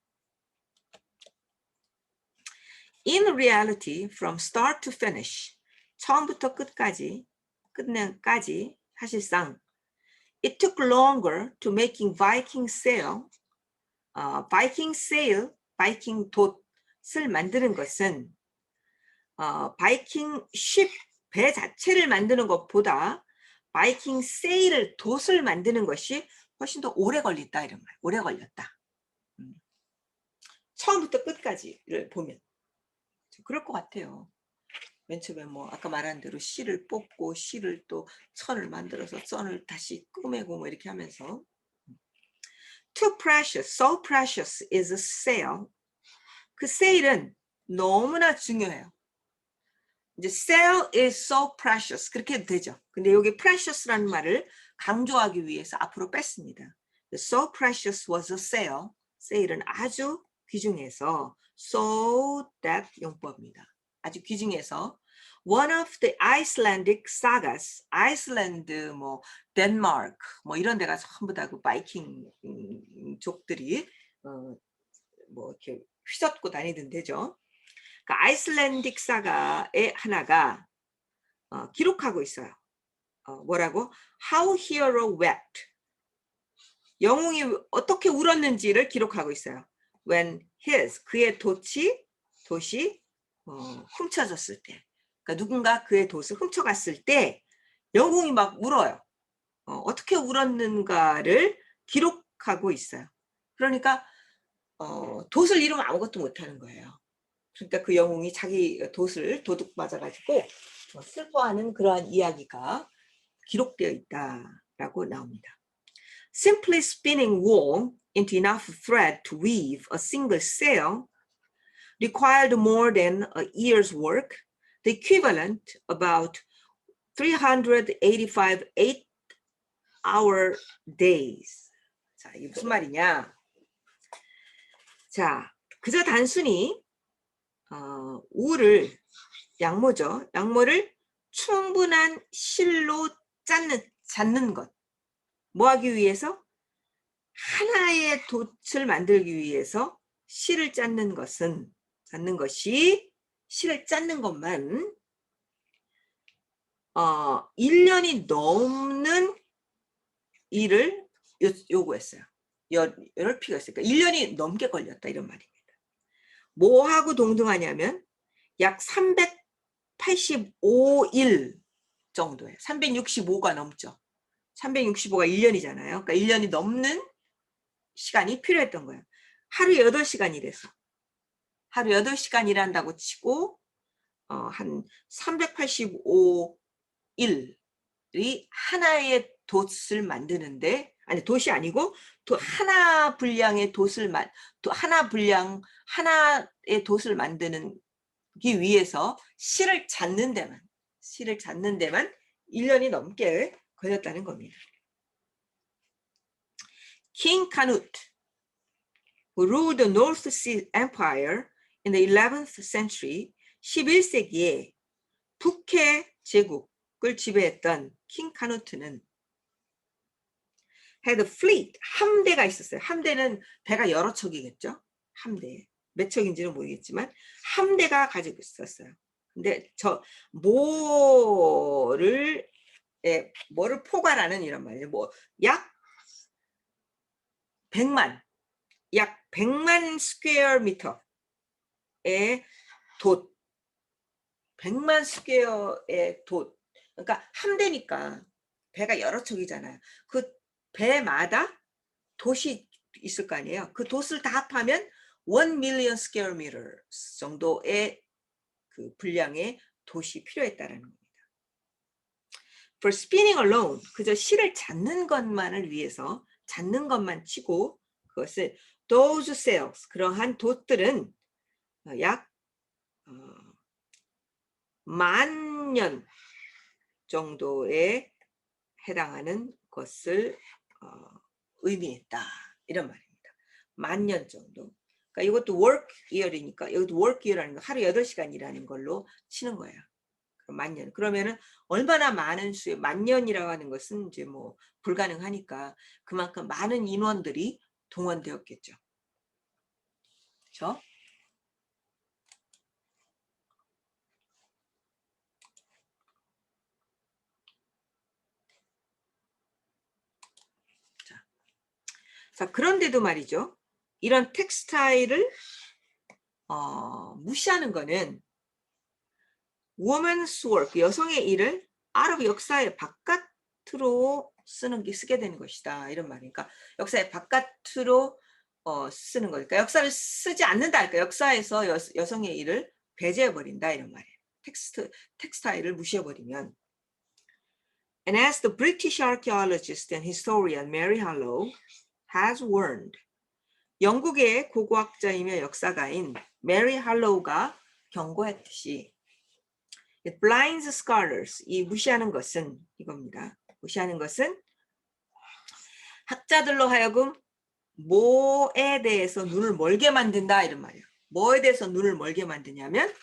In reality, from start to finish, 처음부터 끝까지 끝내까지 사실상 it took longer to making Viking sail. 바이킹 세일, 바이킹 돛을 만드는 것은 바이킹 쉽, 배 자체를 만드는 것보다 바이킹 세일을 돛을 만드는 것이 훨씬 더 오래 걸렸다 이런 말. 오래 걸렸다. 처음부터 끝까지를 보면 그럴 것 같아요. 맨 처음에 뭐 아까 말한 대로 실을 뽑고 실을 또 천을 만들어서 선을 다시 끄매고 뭐 이렇게 하면서 too precious, so precious is a sale. 그 세일은 너무나 중요해요. 이제 sale is so precious 그렇게 해도 되죠. 근데 여기 precious라는 말을 강조하기 위해서 앞으로 뺐습니다. So precious was a sale. 세일은 아주 귀중해서 so that 용법입니다. 아주 귀중해서 one of the Icelandic sagas, 아이슬란드 뭐 덴마크 뭐 이런 데가 전부 다 그 바이킹족들이 뭐 이렇게 휘젓고 다니던 데죠. 그 아이슬란딕 사가의 하나가 기록하고 있어요. 뭐라고? How hero wept. 영웅이 어떻게 울었는지를 기록하고 있어요. When 그의 돛이 훔쳐졌을 때. 그러니까 누군가 그의 돛을 훔쳐갔을 때 영웅이 막 울어요. 어떻게 울었는가를 기록하고 있어요. 그러니까 돛을 잃으면 아무것도 못하는 거예요. 그러니까 그 영웅이 자기 돛을 도둑 맞아가지고 슬퍼하는 그러한 이야기가 기록되어 있다라고 나옵니다. Simply spinning wool into enough thread to weave a single sail required more than a year's work, the equivalent about 385 8-hour days. 자, 이게 무슨 말이냐? 자, 그저 단순히 우를 양모죠. 양모를 충분한 실로 짰는 것. 뭐 하기 위해서? 하나의 돛을 만들기 위해서 실을 짰는 것이 실을 짰는 것만 1년이 넘는 일을 요구했어요. 열을 피웠으니까 1년이 넘게 걸렸다 이런 말입니다. 뭐하고 동등하냐면 약 385일 정도예요. 365가 넘죠. 365가 1년이잖아요. 그러니까 1년이 넘는 시간이 필요했던 거예요. 하루 8시간 일해서. 하루 8시간 일한다고 치고 한 385일이 하나의 돛을 만드는데 아니 돛이 아니고 하나 분량의 하나의 돛을 만드는 기 위해서 실을 잡는 데만 1년이 넘게 걸렸다는 겁니다. King Canute, who ruled the North Sea Empire in the 11th century, 11세기에 북해 제국을 지배했던 킹 카누트는 had a fleet, 함대가 있었어요. 함대는 배가 여러 척이겠죠. 함대. 몇 척인지는 모르겠지만 함대가 가지고 있었어요. 근데 뭐를 포괄하는 이런 말이에요. 약 100만 스퀘어 미터의 돛. 100만 스퀘어의 돛. 그러니까 함대니까 배가 여러 척이잖아요. 그 배마다 돛이 있을 거 아니에요. 그 돛을 다 합하면 1 million square meters 정도의 그 분량의 돛이 필요했다라는 겁니다. For spinning alone, 그저 실을 잡는 것만을 위해서 잡는 것만 치고 그것을 those sails, 그러한 돛들은 약 10,000년 정도에 해당하는 것을 의미했다 이런 말입니다. 10,000년 정도. 그러니까 이것도 work year이니까 여기도 work year라는 거 하루 8시간 일하는 걸로 치는 거예요. 10,000년. 그러면은 얼마나 많은 수의 10,000년이라고 하는 것은 이제 뭐 불가능하니까 그만큼 많은 인원들이 동원되었겠죠. 그렇죠? 자, 그런데도 말이죠. 이런 텍스타일을 무시하는 거는 woman's work, 여성의 일을 out of 역사의 바깥으로 쓰게 되는 것이다. 이런 말이니까 역사의 바깥으로 쓰는 거니까 역사를 쓰지 않는다 할까. 역사에서 여성의 일을 배제해버린다. 이런 말이에요. 텍스타일을 무시해버리면. And as the British archaeologist and historian Mary Harlow has warned, 영국의 고고학자이며 역사가인 메리 할로우가 경고했듯이 It blinds scholars, 이 무시하는 것은 이겁니다. 무시하는 것은 학자들로 하여금 뭐에 대해서 눈을 멀게 만든다 이런 말이에요. 뭐에 대해서 눈을 멀게 만드냐면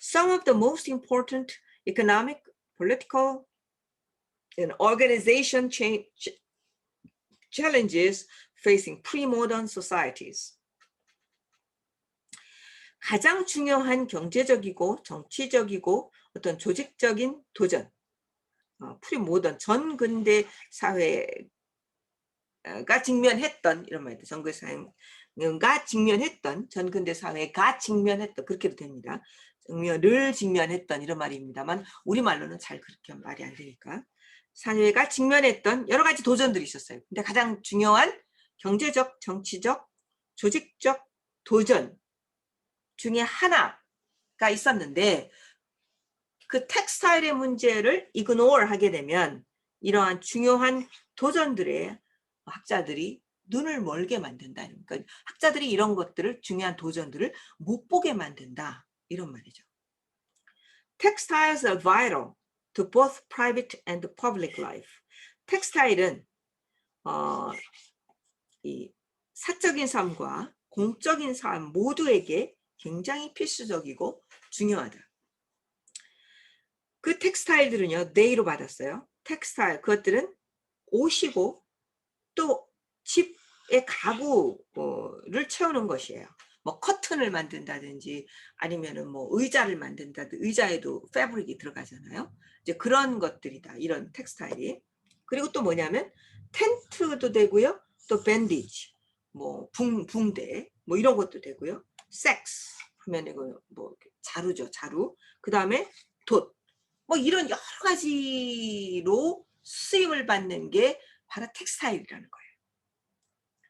Some of the most important economic, political, and organization challenges facing pre-modern societies. 가장 중요한 경제적이고 정치적이고 어떤 조직적인 도전, 프리모던 전근대 사회가 직면했던 이런 말이죠. 전근대 사회가 직면했던 전근대 사회가 직면했던 그렇게도 됩니다. 를 직면했던 이런 말입니다만 우리말로는 잘 그렇게 말이 안 되니까 사회가 직면했던 여러 가지 도전들이 있었어요. 근데 가장 중요한 경제적, 정치적, 조직적 도전 중에 하나가 있었는데 그 텍스타일의 문제를 이그노어 하게 되면 이러한 중요한 도전들에 학자들이 눈을 멀게 만든다. 그러니까 학자들이 이런 것들을 중요한 도전들을 못 보게 만든다. 이런 말이죠. Textiles are vital to both private and public life. 텍스타일은 이 사적인 삶과 공적인 삶 모두에게 굉장히 필수적이고 중요하다. 그 텍스타일들은요, 네이로 받았어요. 텍스타일, 그것들은 옷이고 또 집의 가구를 채우는 것이에요. 뭐 커튼을 만든다든지 아니면은 뭐 의자를 만든다든지 의자에도 패브릭이 들어가잖아요. 이제 그런 것들이다. 이런 텍스타일이. 그리고 또 뭐냐면 텐트도 되고요. 또 밴디지, 뭐 붕대, 뭐 이런 것도 되고요. 섹스 하면 이거 뭐 자루죠, 자루. 그 다음에 돛. 뭐 이런 여러 가지로 수입을 받는 게 바로 텍스타일이라는 거예요.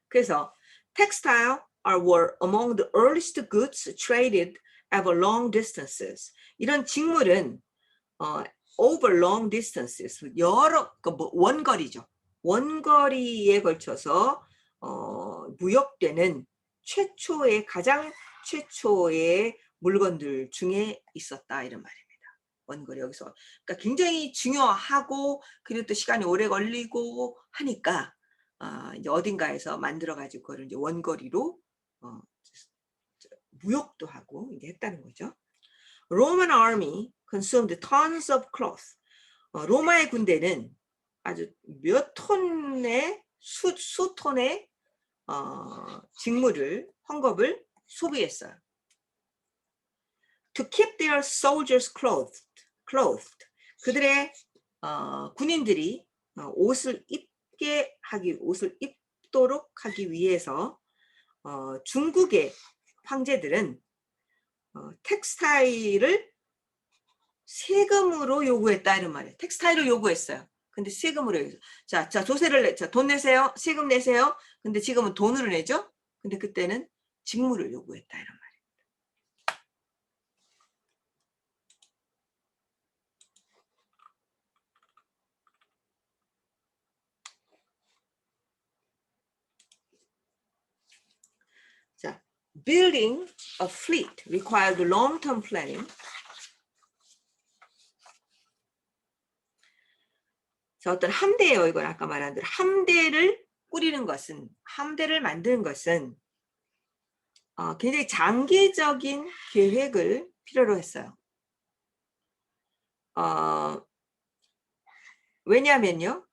그래서 textile were among the earliest goods traded over long distances. 이런 직물은 over long distances, 여러 원거리죠. 원거리에 걸쳐서 무역되는 가장 최초의 물건들 중에 있었다 이런 말입니다. 원거리 여기서 그러니까 굉장히 중요하고 그리고 또 시간이 오래 걸리고 하니까 이제 어딘가에서 만들어 가지고 그걸 이제 원거리로 무역도 하고 이제 했다는 거죠. Roman army consumed tons of cloth. 로마의 군대는 아주 몇 톤의 수톤의 직물을 헝겊을 소비했어요. To keep their soldiers clothed. 그들의 군인들이 옷을 입도록 하기 위해서 중국의 황제들은 텍스타일을 세금으로 요구했다 이런 말이에요. 텍스타일을 요구했어요. 근데 세금으로 해서 자 조세를 돈 내세요. 세금 내세요. 근데 지금은 돈으로 내죠. 근데 그때는 직무를 요구했다 이런 말이에요. 자, building a fleet required long-term planning. 자, 어떤 함대예요. 이건 아까 말한 대로 함대를 만드는 것은 굉장히 장기적인 계획을 필요로 했어요. 왜냐하면요,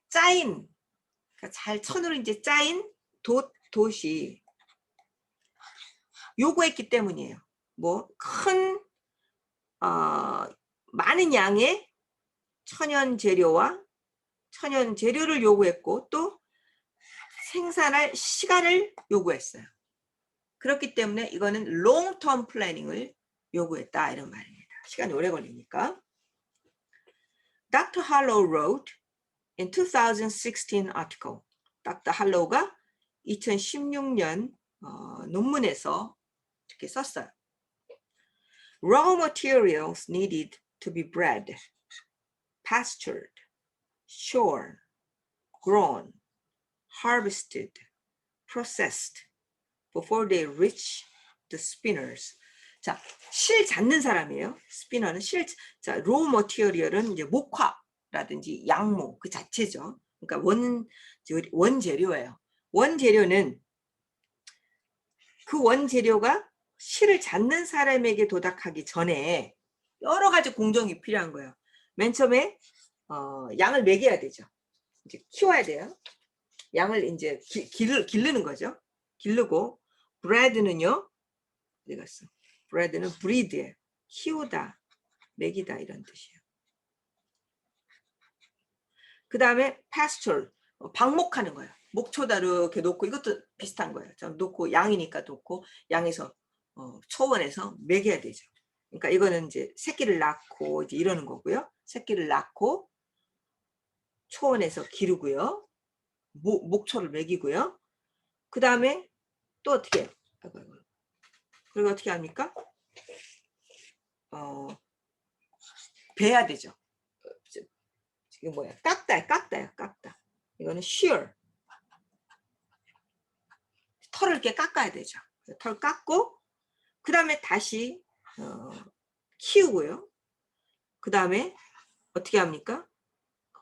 그러니까 잘 천으로 이제 짜인 돛이 요구했기 때문이에요. 뭐 큰 많은 양의 천연 재료를 요구했고 또 생산할 시간을 요구했어요. 그렇기 때문에 이거는 long term planning을 요구했다 이런 말입니다. 시간이 오래 걸리니까. Dr. Harlow wrote in 2016 article. Dr. Harlow가 2016년 논문에서 이렇게 썼어요. Raw materials needed to be bred, pastured, shorn, grown, harvested, processed before they reach the spinners. 자, 실 잡는 사람이에요. 스피너는 자, raw material은 이제 목화라든지 양모 그 자체죠. 그러니까 원재료예요. 원재료는 그 원재료가 실을 잡는 사람에게 도달하기 전에 여러 가지 공정이 필요한 거예요. 맨 처음에 양을 먹여야 되죠. 이제 키워야 돼요. 양을 이제 기르는 거죠. 기르고 bread는요. 어디 갔어? bread는 breed예요. 키우다, 먹이다 이런 뜻이에요. 그 다음에 pasture, 방목하는 거예요. 목초다 이렇게 놓고 이것도 비슷한 거예요. 좀 놓고 양이니까 놓고 양에서 초원에서 먹여야 되죠. 그러니까 이거는 이제 새끼를 낳고 이제 이러는 거고요. 새끼를 낳고 초원에서 기르고요. 목초를 먹이고요. 그 다음에 또 어떻게 해요? 그리고 어떻게 합니까? 베야 되죠. 지금 뭐야? 깎다요. 이거는 shear. 털을 이렇게 깎아야 되죠. 털 깎고 그 다음에 다시 키우고요. 그 다음에 어떻게 합니까?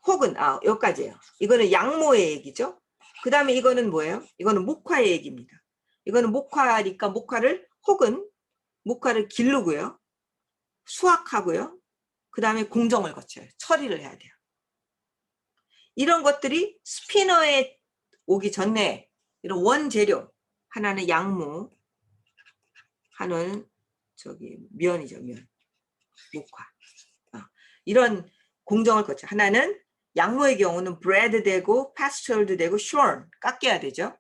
혹은 여기까지예요. 이거는 양모의 얘기죠. 그 다음에 이거는 뭐예요? 이거는 목화의 얘기입니다. 이거는 목화니까 목화를 기르고요. 수확하고요. 그 다음에 공정을 거쳐요. 처리를 해야 돼요. 이런 것들이 스피너에 오기 전에 이런 원재료, 하나는 양모, 하나는 면이죠. 면, 목화. 이런 공정을 거쳐. 하나는 양모의 경우는 bred 되고 pastured 되고 shorn, 깎여야 되죠.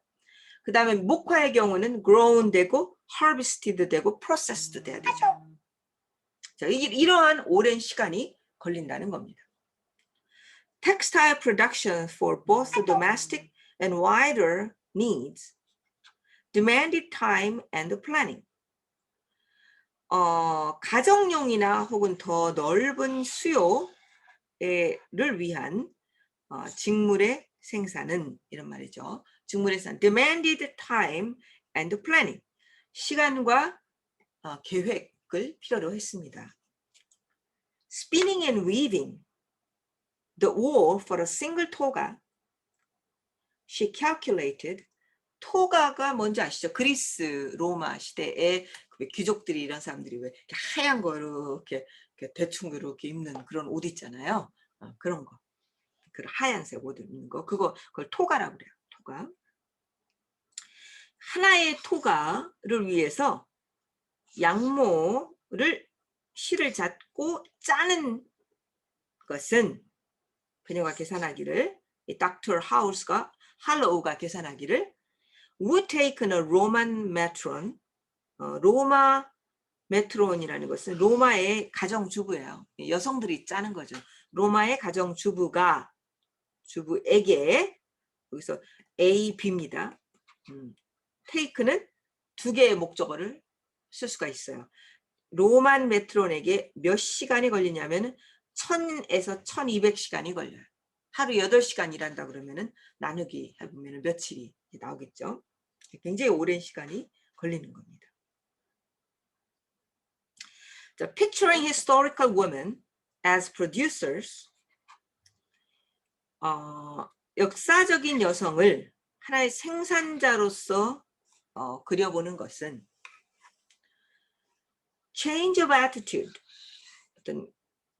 그 다음에 목화의 경우는 grown 되고 harvested 되고 processed 돼야 되죠. 자, 이러한 오랜 시간이 걸린다는 겁니다. Textile production for both the domestic and wider needs demanded time and planning. 가정용이나 혹은 더 넓은 수요를 위한 직물의 생산은 이런 말이죠. 직물의 생산 demanded time and planning. 시간과 계획을 필요로 했습니다. Spinning and weaving the wool for a single toga. She calculated. 토가가 뭔지 아시죠? 그리스 로마 시대에 귀족들이 이런 사람들이 왜 이렇게 하얀 거 이렇게 대충 이렇게 입는 그런 옷 있잖아요. 그런 거. 그 하얀색 옷 입는 거. 그걸 토가라고 그래요. 토가. 하나의 토가를 위해서 양모를 실을 잡고 짜는 것은 그녀가 계산하기를 Dr. 할로우가 계산하기를 would take a Roman matron. 로마 메트론이라는 것은 로마의 가정주부예요. 여성들이 짜는 거죠. 로마의 가정주부에게 여기서 A, B입니다. take는 두 개의 목적어를 쓸 수가 있어요. 로만 메트론에게 몇 시간이 걸리냐면 1000에서 1200시간이 걸려요. 하루 8시간 일한다 그러면은 나누기 해보면 며칠이 나오겠죠. 굉장히 오랜 시간이 걸리는 겁니다. 자, picturing historical women as producers. 역사적인 여성을 하나의 생산자로서 그려보는 것은 change of attitude, 어떤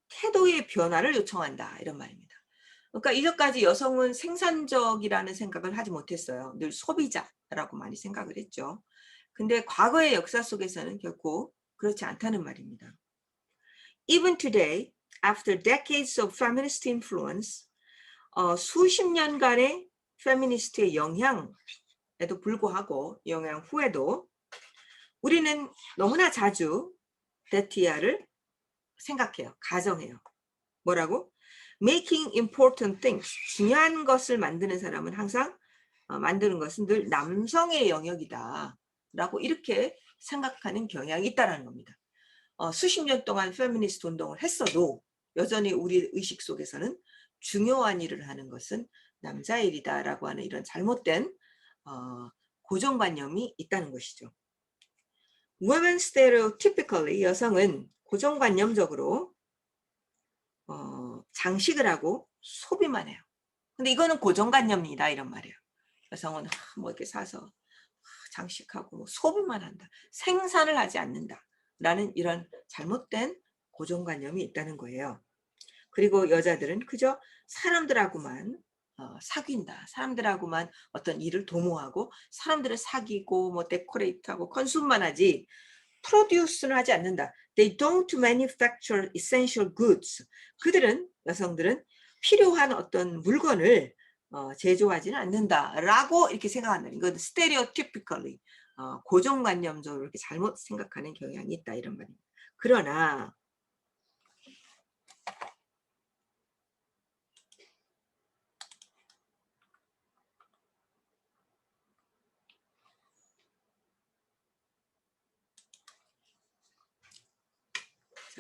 태도의 변화를 요청한다 이런 말입니다. 그러니까 이전까지 여성은 생산적이라는 생각을 하지 못했어요. 늘 소비자라고 많이 생각을 했죠. 근데 과거의 역사 속에서는 결코 그렇지 않다는 말입니다. Even today, after decades of feminist influence, 수십 년간의 페미니스트의 영향에도 불구하고 영향 후에도 우리는 너무나 자주 데티아를 생각해요. 가정해요. 뭐라고? Making important things. 중요한 것을 만드는 사람은 항상 만드는 것은 늘 남성의 영역이다. 라고 이렇게 생각하는 경향이 있다는 겁니다. 수십 년 동안 페미니스트 운동을 했어도 여전히 우리 의식 속에서는 중요한 일을 하는 것은 남자의 일이다라고 하는 이런 잘못된 고정관념이 있다는 것이죠. Women stereotypically, 여성은 고정관념적으로 장식을 하고 소비만 해요. 근데 이거는 고정관념이다 이런 말이에요. 여성은 뭐 이렇게 사서 장식하고 뭐 소비만 한다. 생산을 하지 않는다. 라는 이런 잘못된 고정관념이 있다는 거예요. 그리고 여자들은 그저 사람들하고만 사귄다. 사람들하고만 어떤 일을 도모하고 사람들을 사귀고 뭐 데코레이트하고 컨숨만 하지 프로듀스는 하지 않는다. They don't manufacture essential goods. 그들은 여성들은 필요한 어떤 물건을 제조하지는 않는다라고 이렇게 생각한다는 이건 stereotypically 고정관념적으로 이렇게 잘못 생각하는 경향이 있다 이런 말입니다.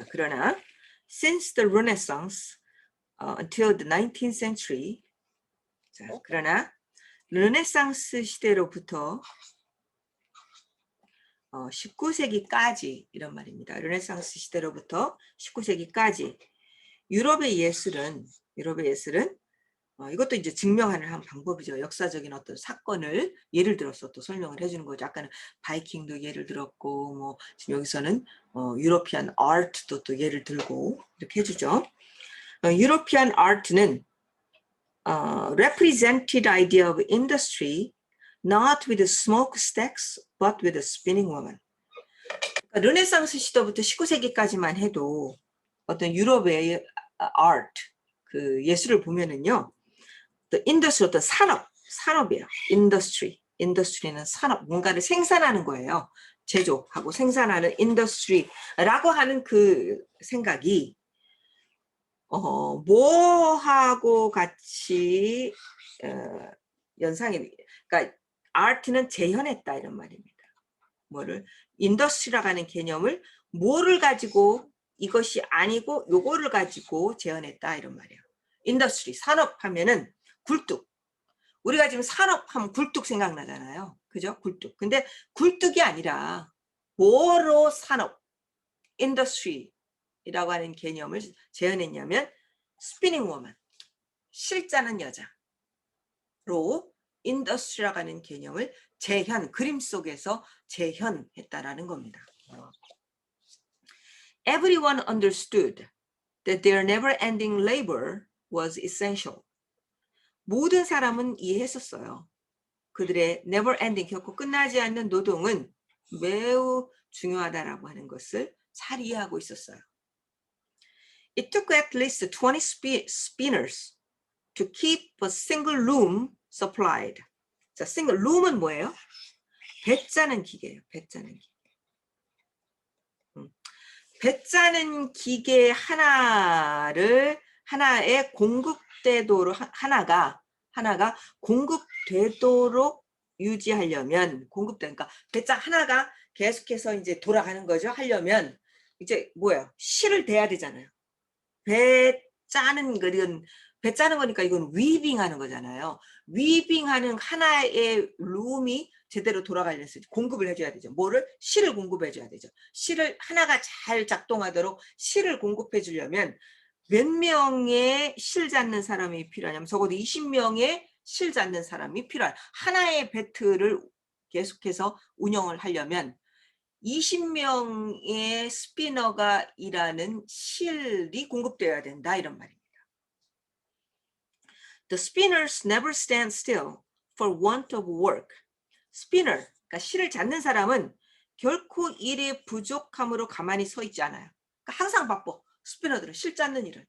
그러나 since the Renaissance until the 19th century 그러나 르네상스 시대로부터 19세기까지 이런 말입니다. 르네상스 시대로부터 19세기까지 유럽의 예술은 이것도 이제 증명하는 한 방법이죠. 역사적인 어떤 사건을 예를 들어서 또 설명을 해주는 거죠. 아까는 바이킹도 예를 들었고 뭐 지금 여기서는 유로피안 아트도 또 예를 들고 이렇게 해주죠. 유로피안 아트는 represented idea of industry not with smokestacks but with a spinning woman. 그러니까 르네상스 시대부터 19세기까지만 해도 어떤 유럽의 아트 그 예술을 보면은요. 인더스트리 어떤 산업이에요. 인더스트리는 산업, 뭔가를 생산하는 거예요. 제조하고 생산하는 인더스트리라고 하는 그 생각이 뭐하고 같이 연상이, 그러니까 아트는 재현했다 이런 말입니다. 뭐를 인더스트리라고 하는 개념을 뭐를 가지고 이것이 아니고 요거를 가지고 재현했다 이런 말이에요. 인더스트리 산업하면은 굴뚝. 우리가 지금 산업하면 굴뚝 생각나잖아요. 그죠? 굴뚝. 근데 굴뚝이 아니라 뭐로 산업, 인더스트리라고 하는 개념을 재현했냐면 스피닝 워먼, 실자는 여자로 인더스트리라고 하는 개념을 재현, 그림 속에서 재현했다라는 겁니다. Everyone understood that their never-ending labor was essential. 모든 사람은 이해했었어요. 그들의 never ending, 결코 끝나지 않는 노동은 매우 중요하다라고 하는 것을 잘 이해하고 있었어요. It took at least 20 spinners to keep a single loom supplied. 자, single loom은 뭐예요? 배 짜는 기계예요. 배 짜는 기계. 배 짜는 기계 하나의 공급되도록 하나가 공급되도록 유지하려면 그러니까 배짱 하나가 계속해서 이제 돌아가는 거죠. 하려면 이제 뭐예요? 실을 대야 되잖아요. 배 짜는 거니까 이건 위빙하는 거잖아요. 위빙하는 하나의 룸이 제대로 돌아가려면 공급을 해줘야 되죠. 뭐를? 실을 공급해줘야 되죠. 실을 하나가 잘 작동하도록 실을 공급해 주려면 몇 명의 실 잡는 사람이 필요하냐면 적어도 20명의 실 잡는 사람이 필요한 하나의 배틀을 계속해서 운영을 하려면 20명의 스피너가 일하는 실이 공급되어야 된다 이런 말입니다. The spinners never stand still for want of work. 스피너, 그러니까 실을 잡는 사람은 결코 일의 부족함으로 가만히 서 있지 않아요. 그러니까 항상 바빠. 스피너들은 실 잡는 일은.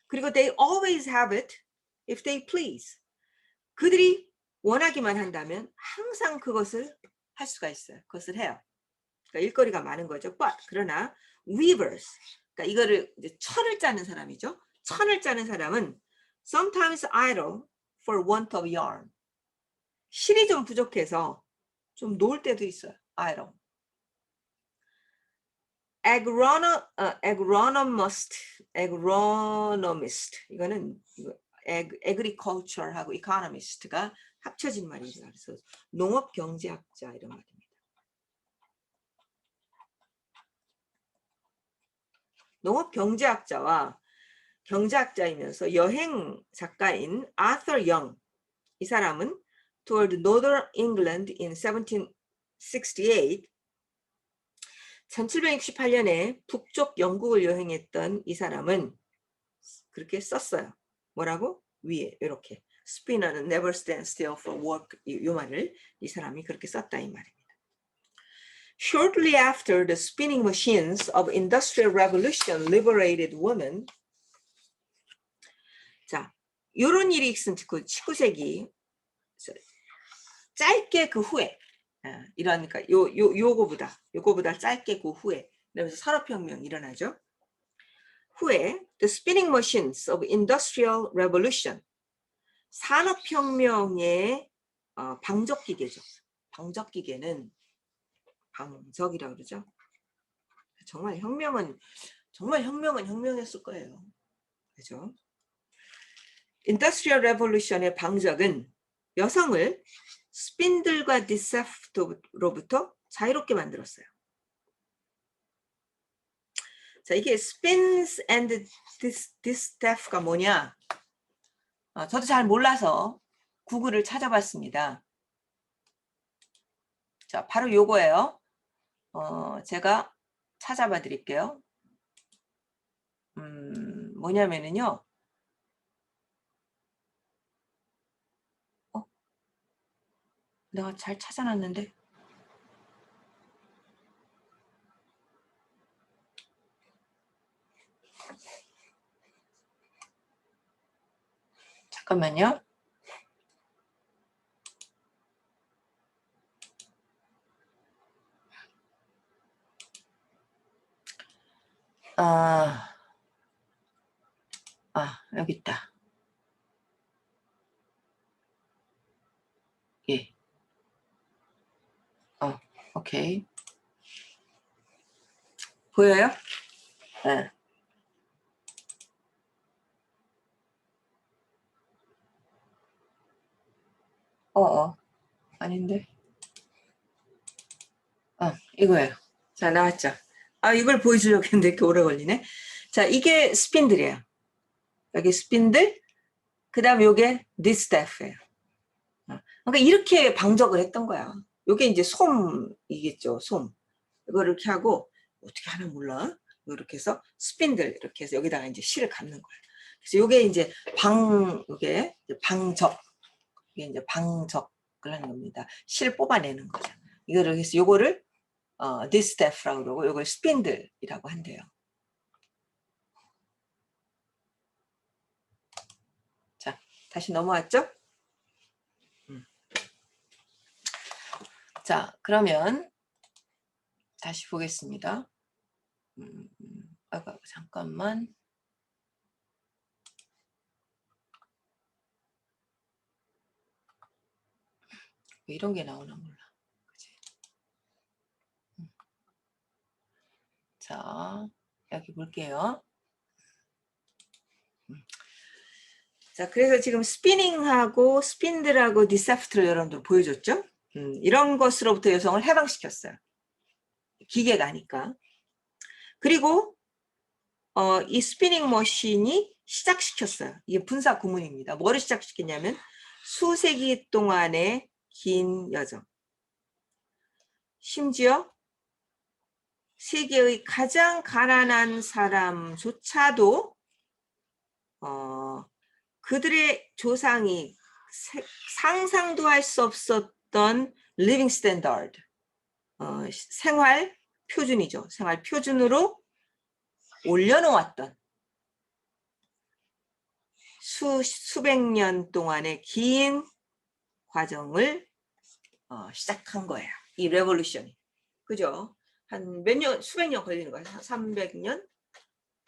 그리고 they always have it if they please. 그들이 원하기만 한다면 항상 그것을 할 수가 있어요. 그것을 해요. 그러니까 일거리가 많은 거죠. 그러나 weavers, 그러니까 이거를 이제 천을 짜는 사람이죠. 천을 짜는 사람은 sometimes idle for want of yarn. 실이 좀 부족해서 좀 놓을 때도 있어요. idle. agronomist. 이거는 agriculture하고 economist가 합쳐진 말입니다. 그래서 농업 경제학자 이런 말입니다. 농업 경제학자와 경제학자이면서 여행 작가인 아서 영, 이 사람은 toward Northern England in 1768, 1768년에 북쪽 영국을 여행했던 이 사람은 그렇게 썼어요. 뭐라고? 위에 이렇게 Spinner는 never stand still for work, 이 말을 이 사람이 그렇게 썼다 이 말입니다. Shortly after the spinning machines of industrial revolution liberated women. 자, 이런 일이 있은 19세기 짧게 그 후에, 이러니까 요거보다 짧게 그 후에, 그러면서 산업혁명이 일어나죠. 후에 the spinning machines of industrial revolution, 산업혁명의 방적기계죠. 방적기계는 방적이라고 그러죠. 정말 혁명은 혁명했을 거예요. 그죠? 인더스트리얼 레볼루션의 방적은 여성을 스핀들과 디세프트로부터 자유롭게 만들었어요. 자, 이게 spins and distaff가 뭐냐? 저도 잘 몰라서 구글을 찾아봤습니다. 자, 바로 요거예요. 제가 찾아봐 드릴게요. 뭐냐면은요. 내가 잘 찾아놨는데. 잠깐만요. 여기 있다. 예. 오케이. 보여요? 네. 아닌데. 이거예요. 자, 나왔죠. 이걸 보여주려고 했는데 이렇게 오래 걸리네. 자, 이게 스핀들이에요. 여기 스핀들, 그 다음에 요게 디스태프예요. 그러니까 이렇게 방적을 했던 거야. 요게 이제 솜이겠죠, 솜. 이걸 이렇게 하고, 어떻게 하나 몰라. 이렇게 해서 스핀들, 이렇게 해서 여기다가 이제 실을 감는 거야. 그래서 요게 이제 요게 이제 방적. 이게 이제 방적을 하는 겁니다. 실 뽑아내는 거죠. 이거를 해서 요거를 디스태프라고 그러고 요걸 스핀들이라고 한대요. 자, 다시 넘어왔죠? 자, 그러면 다시 보겠습니다. 잠깐만. 이런 게 나오나 몰라. 그치? 자, 여기 볼게요. 자, 그래서 지금 스피닝하고 스핀들하고 디사프트를 여러분들 보여줬죠? 이런 것으로부터 여성을 해방시켰어요. 기계가 아니까. 그리고 이 스피닝 머신이 시작시켰어요. 이게 분사 구문입니다. 뭐를 시작시켰냐면 수세기 동안의 긴 여정. 심지어 세계의 가장 가난한 사람조차도 그들의 조상이 상상도 할 수 없었던 living standard, 생활 표준이죠. 생활 표준으로 올려놓았던 수백 년 동안의 긴 과정을 시작한 거예요. 이 레볼루션이. 그죠? 한 몇 년, 수백 년 걸리는 거예요. 300년?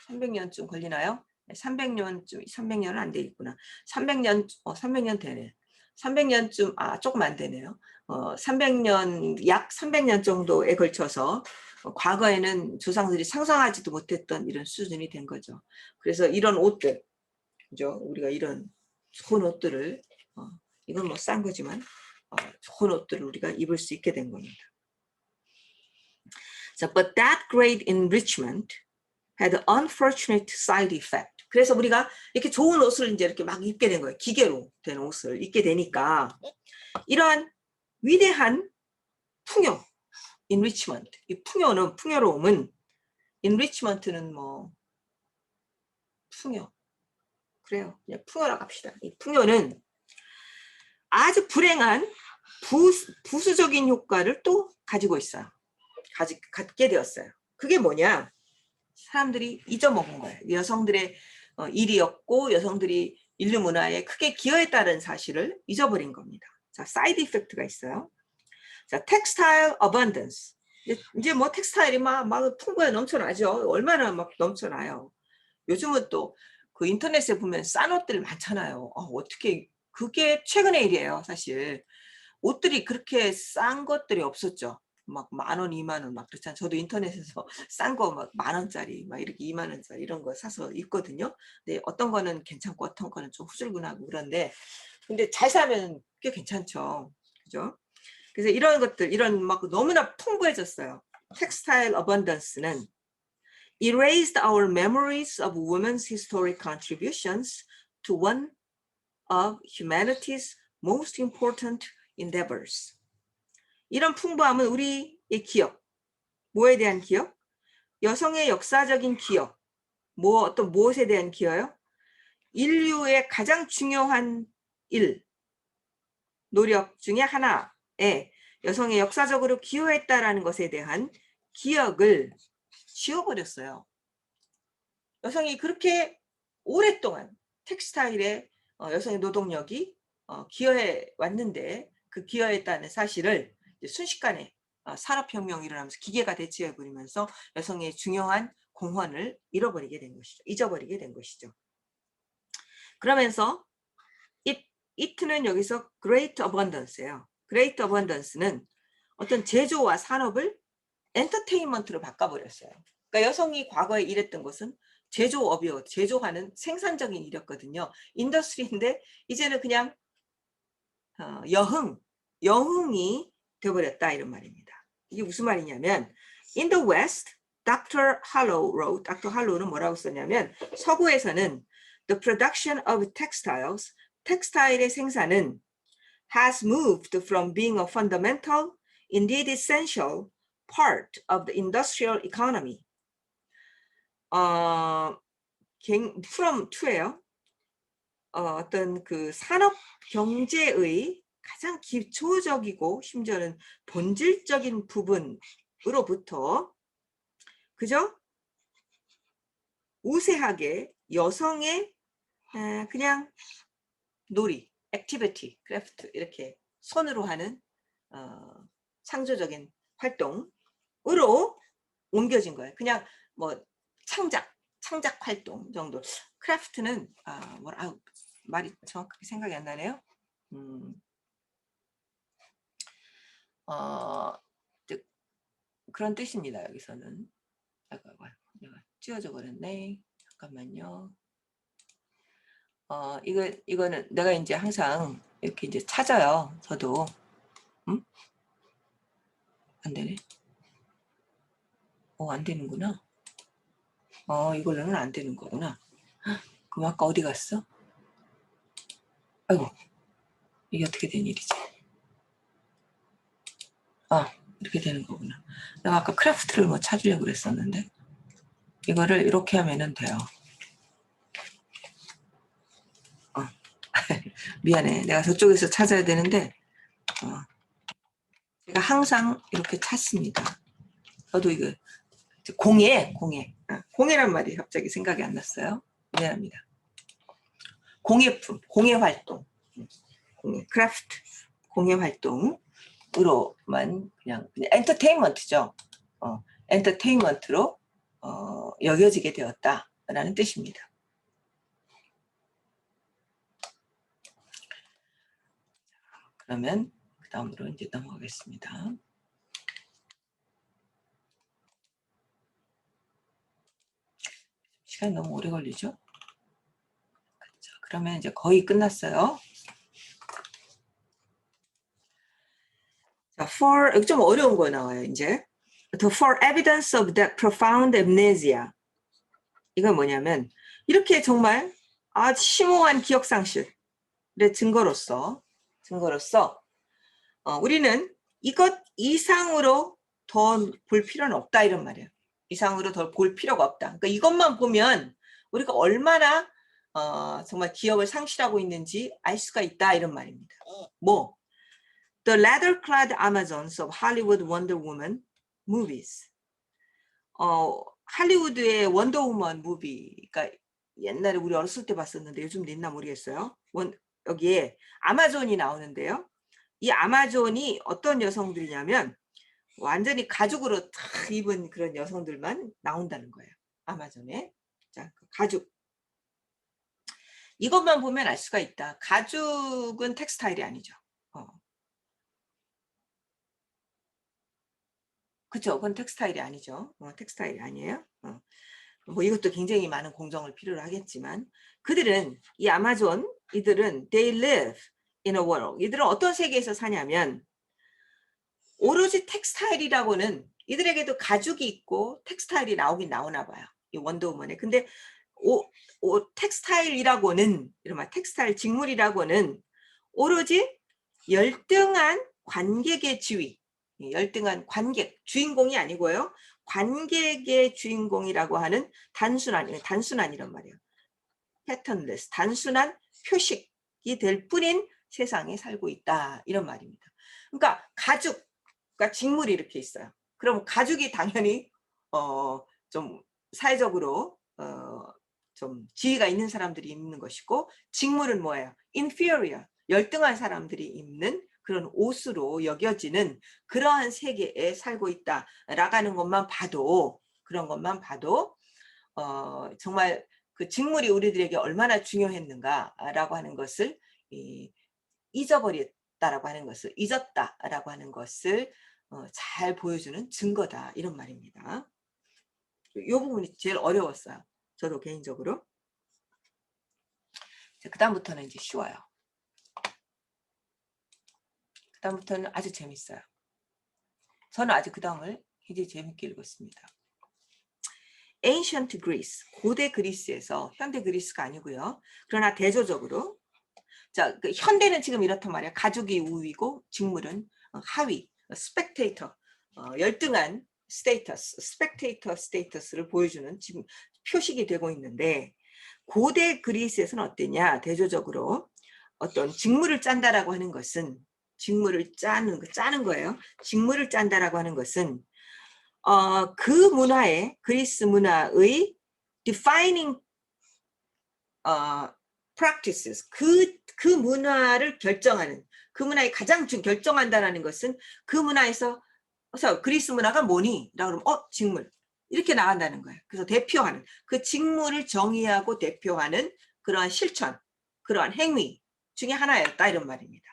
300년쯤 걸리나요? 300년쯤, 300년은 안 되겠구나. 300년, 300년 되네. 300년쯤, 조금 안 되네요. 300년, 약 300년 정도에 걸쳐서 과거에는 조상들이 상상하지도 못했던 이런 수준이 된 거죠. 그래서 이런 옷들, 그죠? 우리가 이런 좋은 옷들을, 이건 뭐 싼 거지만, 좋은 옷들을 우리가 입을 수 있게 된 겁니다. So, but that great enrichment had an unfortunate side effect. 그래서 우리가 이렇게 좋은 옷을 이제 이렇게 막 입게 된 거예요. 기계로 된 옷을 입게 되니까 이러한 위대한 풍요, enrichment. 이 풍요는, 풍요로움은, enrichment는 뭐 풍요. 그래요. 그냥 풍요라고 합시다. 이 풍요는 아주 불행한 부수적인 효과를 또 가지고 있어요. 갖게 되었어요. 그게 뭐냐? 사람들이 잊어먹은 거예요. 여성들의 일이었고 여성들이 인류 문화에 크게 기여했다는 사실을 잊어버린 겁니다. 자, 사이드 이펙트가 있어요. 자, 텍스타일 어번던스. 이제 뭐 텍스타일이 막 풍부해 넘쳐나죠. 얼마나 막 넘쳐나요. 요즘은 또 그 인터넷에 보면 싼 옷들 많잖아요. 어떻게, 그게 최근의 일이에요, 사실. 옷들이 그렇게 싼 것들이 없었죠. 막 10,000원, 20,000원 막 그렇잖아요. 저도 인터넷에서 싼 거 막 10,000원짜리 막 이렇게 20,000원짜리 이런 거 사서 입거든요. 근데 어떤 거는 괜찮고 어떤 거는 좀 후줄근하고 그런데, 근데 잘 사면 꽤 괜찮죠. 그죠? 그래서 이런 것들, 이런 막 너무나 풍부해졌어요. 텍스타일 어번던스는 erased our memories of women's historic contributions to one of humanity's most important endeavors. 이런 풍부함은 우리의 기억, 뭐에 대한 기억? 여성의 역사적인 기억, 어떤 무엇에 대한 기여요? 인류의 가장 중요한 일, 노력 중에 하나에 여성의 역사적으로 기여했다라는 것에 대한 기억을 지워버렸어요. 여성이 그렇게 오랫동안 텍스타일에 여성의 노동력이 기여해 왔는데 그 기여했다는 사실을 순식간에 산업혁명이 일어나면서 기계가 대체해버리면서 여성의 중요한 공헌을 잃어버리게 된 것이죠. 잊어버리게 된 것이죠. 그러면서 it는 여기서 great abundance예요. great abundance는 어떤 제조와 산업을 엔터테인먼트로 바꿔버렸어요. 그러니까 여성이 과거에 일했던 것은 제조업이요. 제조하는 생산적인 일이었거든요. 인더스트리인데 이제는 그냥 여흥이 되어버렸다 이런 말입니다. 이게 무슨 말이냐면 In the West, Dr. Hallow는 뭐라고 썼냐면 서구에서는 The production of textiles, 텍스타일의 생산은 has moved from being a fundamental, indeed essential part of the industrial economy. from to예요. 어떤 그 산업 경제의 가장 기초적이고 심지어는 본질적인 부분으로부터 그죠? 우세하게 여성의 그냥 놀이, 액티비티, 크래프트 이렇게 손으로 하는 창조적인 활동으로 옮겨진 거예요. 그냥 뭐 창작 활동 정도. 크래프트는 말이 정확하게 생각이 안 나네요. 그런 뜻입니다. 여기서는 내가 찌워져 버렸네. 잠깐만요. 이거는 내가 이제 항상 이렇게 이제 찾아요. 저도 안 되네. 안 되는구나. 이걸로는 안 되는 거구나. 그럼 아까 어디 갔어? 아이고, 이게 어떻게 된 일이지? 이렇게 되는 거구나. 내가 아까 크래프트를 뭐 찾으려고 그랬었는데 이거를 이렇게 하면은 돼요. 미안해. 내가 저쪽에서 찾아야 되는데 제가 항상 이렇게 찾습니다. 저도 이거 공예란 말이 갑자기 생각이 안 났어요. 미안합니다. 공예품, 공예 활동, 크래프트. 공예 활동으로만 그냥 엔터테인먼트죠. 엔터테인먼트로 여겨지게 되었다라는 뜻입니다. 그러면 그 다음으로 이제 넘어가겠습니다. 시간이 너무 오래 걸리죠? 그렇죠. 그러면 이제 거의 끝났어요. 자, 여기 좀 어려운 거 나와요, 이제. For evidence of that profound amnesia. 이건 뭐냐면, 이렇게 정말 아주 심오한 기억상실의 증거로서, 우리는 이것 이상으로 더 볼 필요는 없다, 이런 말이에요. 이상으로 더 볼 필요가 없다. 그러니까 이것만 보면 우리가 얼마나 정말 기억을 상실하고 있는지 알 수가 있다, 이런 말입니다. 뭐? The leather-clad Amazons of Hollywood Wonder Woman movies. 할리우드의 원더우먼 무비, 그러니까 옛날에 우리 어렸을 때 봤었는데 요즘도 있나 모르겠어요. 여기에 아마존이 나오는데요. 이 아마존이 어떤 여성들이냐면 완전히 가죽으로 탁 입은 그런 여성들만 나온다는 거예요. 아마존에. 자, 가죽. 이것만 보면 알 수가 있다. 가죽은 텍스타일이 아니죠. 그렇죠. 그건 텍스타일이 아니죠. 텍스타일이 아니에요. 뭐 이것도 굉장히 많은 공정을 필요로 하겠지만 그들은 이 아마존 이들은 they live in a world. 이들은 어떤 세계에서 사냐면 오로지 텍스타일이라고는 이들에게도 가죽이 있고 텍스타일이 나오긴 나오나 봐요. 이 원더우먼에. 근데 텍스타일이라고는 이른바 텍스타일 직물이라고는 오로지 열등한 관객의 지위, 열등한 관객, 주인공이 아니고요. 관객의 주인공이라고 하는 단순한이란 말이에요. 패턴레스, 단순한 표식이 될 뿐인 세상에 살고 있다. 이런 말입니다. 그러니까 가죽, 그러니까 직물이 이렇게 있어요. 그럼 가죽이 당연히 좀 사회적으로 좀 지위가 있는 사람들이 입는 것이고 직물은 뭐예요? inferior, 열등한 사람들이 입는 그런 옷으로 여겨지는 그러한 세계에 살고 있다라고 하는 것만 봐도 그런 것만 봐도 정말 그 직물이 우리들에게 얼마나 중요했는가라고 하는 것을 잊어버렸다라고 하는 것을 잊었다라고 하는 것을 잘 보여주는 증거다 이런 말입니다. 이 부분이 제일 어려웠어요. 저도 개인적으로. 그 다음부터는 이제 쉬워요. 그 다음부터는 아주 재밌어요. 저는 아주 그 다음을 굉장히 재밌게 읽었습니다. Ancient Greece, 고대 그리스에서 현대 그리스가 아니고요. 그러나 대조적으로 자, 그 현대는 지금 이렇단 말이야. 가죽이 우위고 직물은 하위, 스펙테이터, 열등한 스테이터스, 스펙테이터 스테이터스를 보여주는 지금 표식이 되고 있는데 고대 그리스에서는 어땠냐? 대조적으로 어떤 직물을 짠다라고 하는 것은 직물을 짜는 거예요. 직물을 짠다라고 하는 것은 그 문화의 그리스 문화의 defining practices 그 문화를 결정하는 그 문화의 가장 결정한다라는 것은 그 문화에서 그리스 문화가 뭐니? 라고 그러면 직물 이렇게 나간다는 거예요. 그래서 대표하는 그 직물을 정의하고 대표하는 그러한 실천, 그러한 행위 중에 하나였다 이런 말입니다.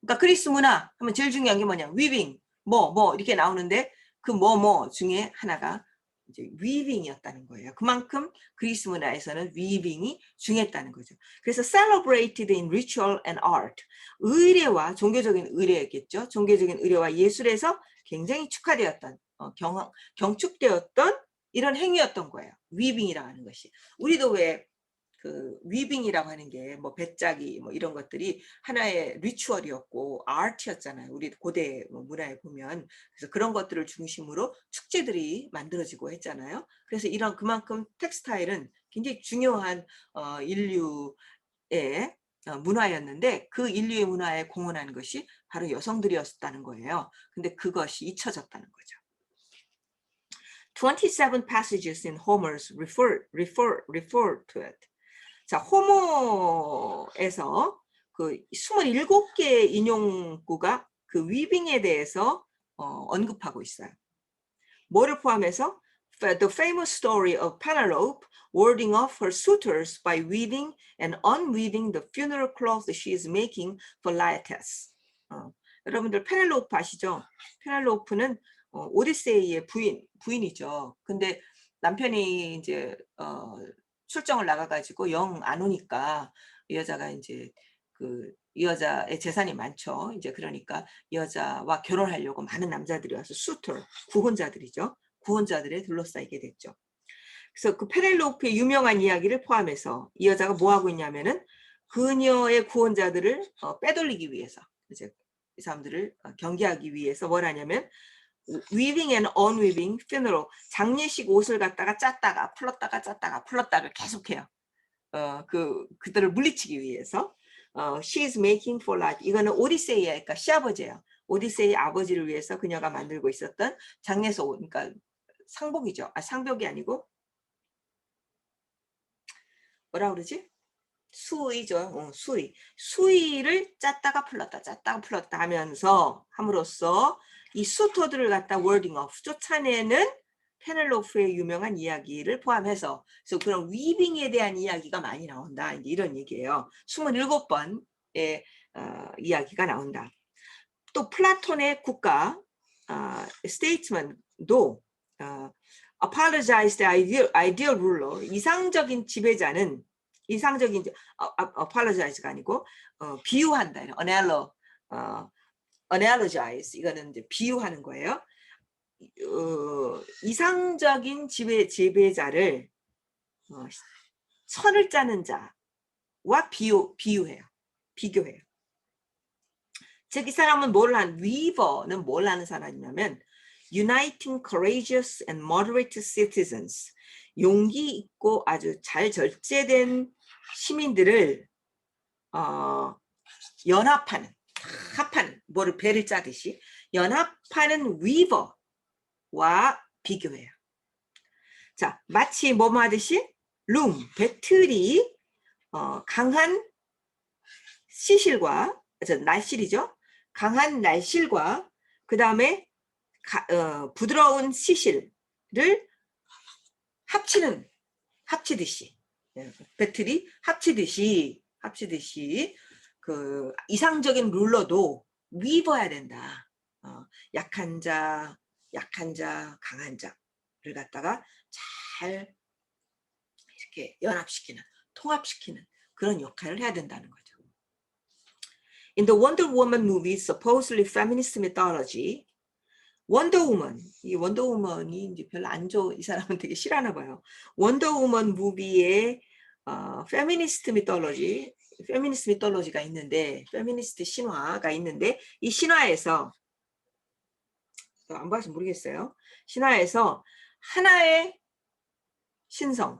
그러니까 그리스 문화 하면 제일 중요한 게 뭐냐? 위빙 뭐 이렇게 나오는데 그 뭐 중에 하나가 이제 위빙이었다는 거예요. 그만큼 그리스 문화에서는 위빙이 중요했다는 거죠. 그래서 celebrated in ritual and art, 의례와 종교적인 의례였겠죠. 종교적인 의례와 예술에서 굉장히 축하되었던 경축되었던 이런 행위였던 거예요. 위빙이라고 하는 것이. 우리도 왜 그 위빙이라고 하는 게 뭐 배짜기 뭐 이런 것들이 하나의 리추얼이었고 아트였잖아요. 우리 고대 문화에 보면. 그래서 그런 것들을 중심으로 축제들이 만들어지고 했잖아요. 그래서 이런 그만큼 텍스타일은 굉장히 중요한 인류의 문화였는데 그 인류의 문화에 공헌한 것이 바로 여성들이었다는 거예요. 근데 그것이 잊혀졌다는 거죠. 27 passages in Homer's refer to it. 자, 호모에서 그 27개의 인용구가 그 위빙에 대해서 언급하고 있어요. 뭐를 포함해서 The famous story of Penelope warding off her suitors by weaving and unweaving the funeral cloth she is making for Laertes. 여러분들 페넬로프 아시죠? 페넬로프는 오디세이의 부인이죠. 근데 남편이 이제 출정을 나가가지고 영 안 오니까 이 여자가 이제 이 여자의 재산이 많죠. 이제 그러니까 이 여자와 결혼하려고 많은 남자들이 와서 수터, 구혼자들이죠. 구혼자들에 둘러싸이게 됐죠. 그래서 그 페넬로프의 유명한 이야기를 포함해서 이 여자가 뭐 하고 있냐면은 그녀의 구혼자들을 빼돌리기 위해서 이제 이 사람들을 경계하기 위해서 뭘 하냐면 weaving and unweaving funeral, 장례식 옷을 갖다가 짰다가 풀었다가 짰다가 풀었다가 계속해요. 그들을 물리치기 위해서 she is making for life. 이거는 오디세이의 그러니까 시아버지예요. 오디세이 아버지를 위해서 그녀가 만들고 있었던 장례소, 그러니까 상복이죠. 상복이 아니고 뭐라 그러지? 수의죠. 수의를 짰다가 풀렀다 짰다가 풀렀다 하면서 함으로써 이 수토들을 갖다 wording off, 쫓아내는 페넬로프의 유명한 이야기를 포함해서 그래서 그런 위빙에 대한 이야기가 많이 나온다. 이제 이런 얘기예요. 27번의 이야기가 나온다. 또 플라톤의 국가 statesman도 apologize the ideal ruler, 이상적인 지배자는 이상적인 apologize가 아니고 비유한다. analogize 이거는 이제 비유하는 거예요. 이상적인 지배자를 선을 짜는 자와 비교해요. 즉 이 사람은 위버는 뭘 하는 사람이냐면 uniting courageous and moderate citizens, 용기 있고 아주 잘 절제된 시민들을 합하는 뭐를 배를 짜듯이 연합하는 위버와 비교해요. 자, 마치 뭐 하듯이 배틀이 강한 시실과 날실이죠. 강한 날실과 그 다음에 부드러운 시실을 합치듯이 배틀이 합치듯이 그 이상적인 룰러도 위버야 된다. 약한 자, 강한 자를 갖다가 잘 이렇게 연합시키는, 통합시키는 그런 역할을 해야 된다는 거죠. In the Wonder Woman movie, supposedly feminist mythology, 원더우먼, 이 원더우먼이 이제 별로 안 좋아, 이 사람은 되게 싫어하나 봐요. 원더우먼 무비의 페미니스트 미톨로지가 있는데, 페미니스트 신화가 있는데, 이 신화에서 안 봐서 모르겠어요. 신화에서 하나의 신성이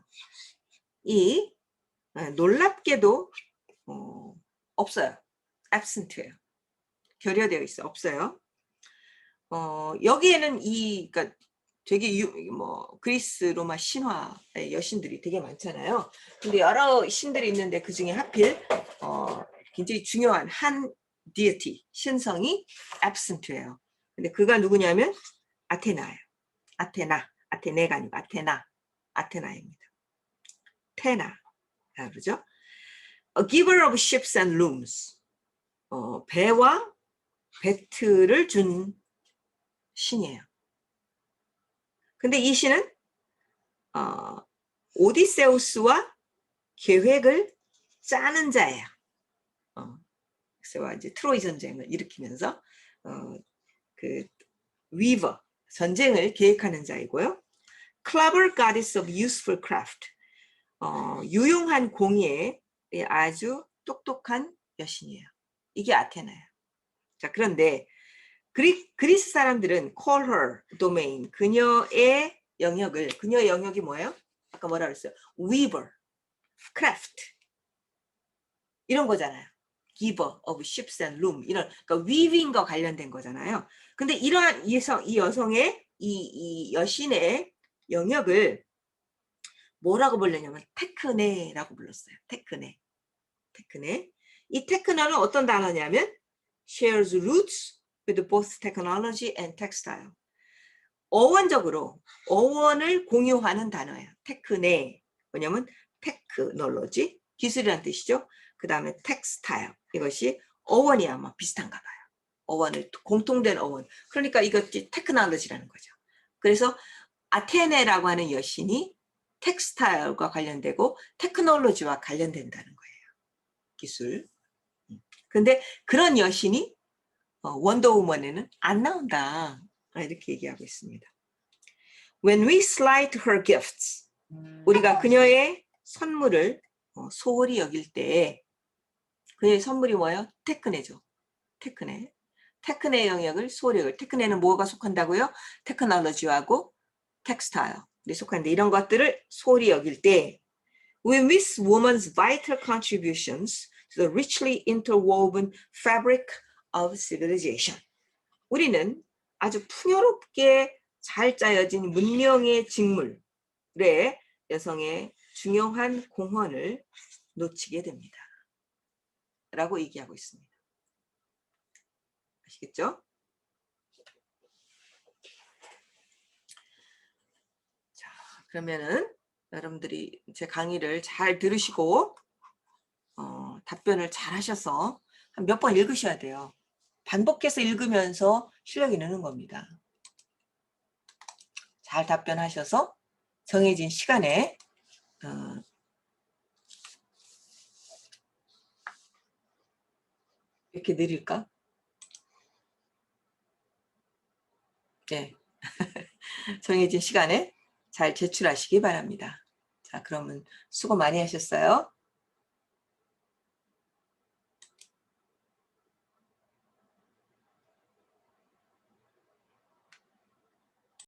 놀랍게도 없어요. absent예요. 결여되어 있어. 없어요. 여기에는 그러니까 되게 그리스 로마 신화의 여신들이 되게 많잖아요. 근데 여러 신들이 있는데 그 중에 하필 굉장히 중요한 한 디에티 신성이 absent예요. 근데 그가 누구냐면 아테나예요. 아테네가 아니고 아테나입니다. 테나 그러죠. A giver of ships and looms, 배와 배틀을 준 신이에요. 근데 이 신은 오디세우스와 계획을 짜는 자예요. 그래서 이제 트로이 전쟁을 일으키면서 그 위버 전쟁을 계획하는 자이고요. Clever goddess of useful craft, 유용한 공예에 아주 똑똑한 여신이에요. 이게 아테나예요. 자, 그런데 그리스 사람들은 call her domain, 그녀의 영역이 뭐예요? 아까 뭐라 그랬어요? weaver, craft 이런 거잖아요. giver of ships and loom, 이런 그러니까 weaving과 관련된 거잖아요. 근데 이러한 이 여성의 이 여신의 영역을 뭐라고 불렀냐면 테크네라고 불렀어요. 테크네. 이 테크노는 어떤 단어냐면 shares roots with both technology and textile. 어원적으로 어원을 공유하는 단어예요. 테크네 뭐냐면 테크놀로지 기술이라는 뜻이죠. 그 다음에 텍스타일 이것이 어원이 아마 비슷한가 봐요. 어원을 공통된 어원. 그러니까 이것이 테크놀로지라는 거죠. 그래서 아테네라고 하는 여신이 텍스타일과 관련되고 테크놀로지와 관련된다는 거예요. 기술. 근데 그런 여신이 원더우먼에는 안 나온다. 이렇게 얘기하고 있습니다. When we slight her gifts, 우리가 그녀의 선물을 소홀히 여길 때 그녀의 선물이 뭐예요? 테크네죠. 테크네. 테크네 영역을 소홀히 여길. 테크네는 뭐가 속한다고요? 테크놀로지하고 텍스타일이 속한데 이런 것들을 소홀히 여길 때 We miss woman's vital contributions to the richly interwoven fabric of civilization. 우리는 아주 풍요롭게 잘 짜여진 문명의 직물에 여성의 중요한 공헌을 놓치게 됩니다. 라고 얘기하고 있습니다. 아시겠죠? 자, 그러면은 여러분들이 제 강의를 잘 들으시고 답변을 잘 하셔서 한 몇 번 읽으셔야 돼요. 반복해서 읽으면서 실력이 느는 겁니다. 잘 답변하셔서 정해진 시간에 이렇게 느릴까? 네. 정해진 시간에 잘 제출하시기 바랍니다. 자, 그러면 수고 많이 하셨어요.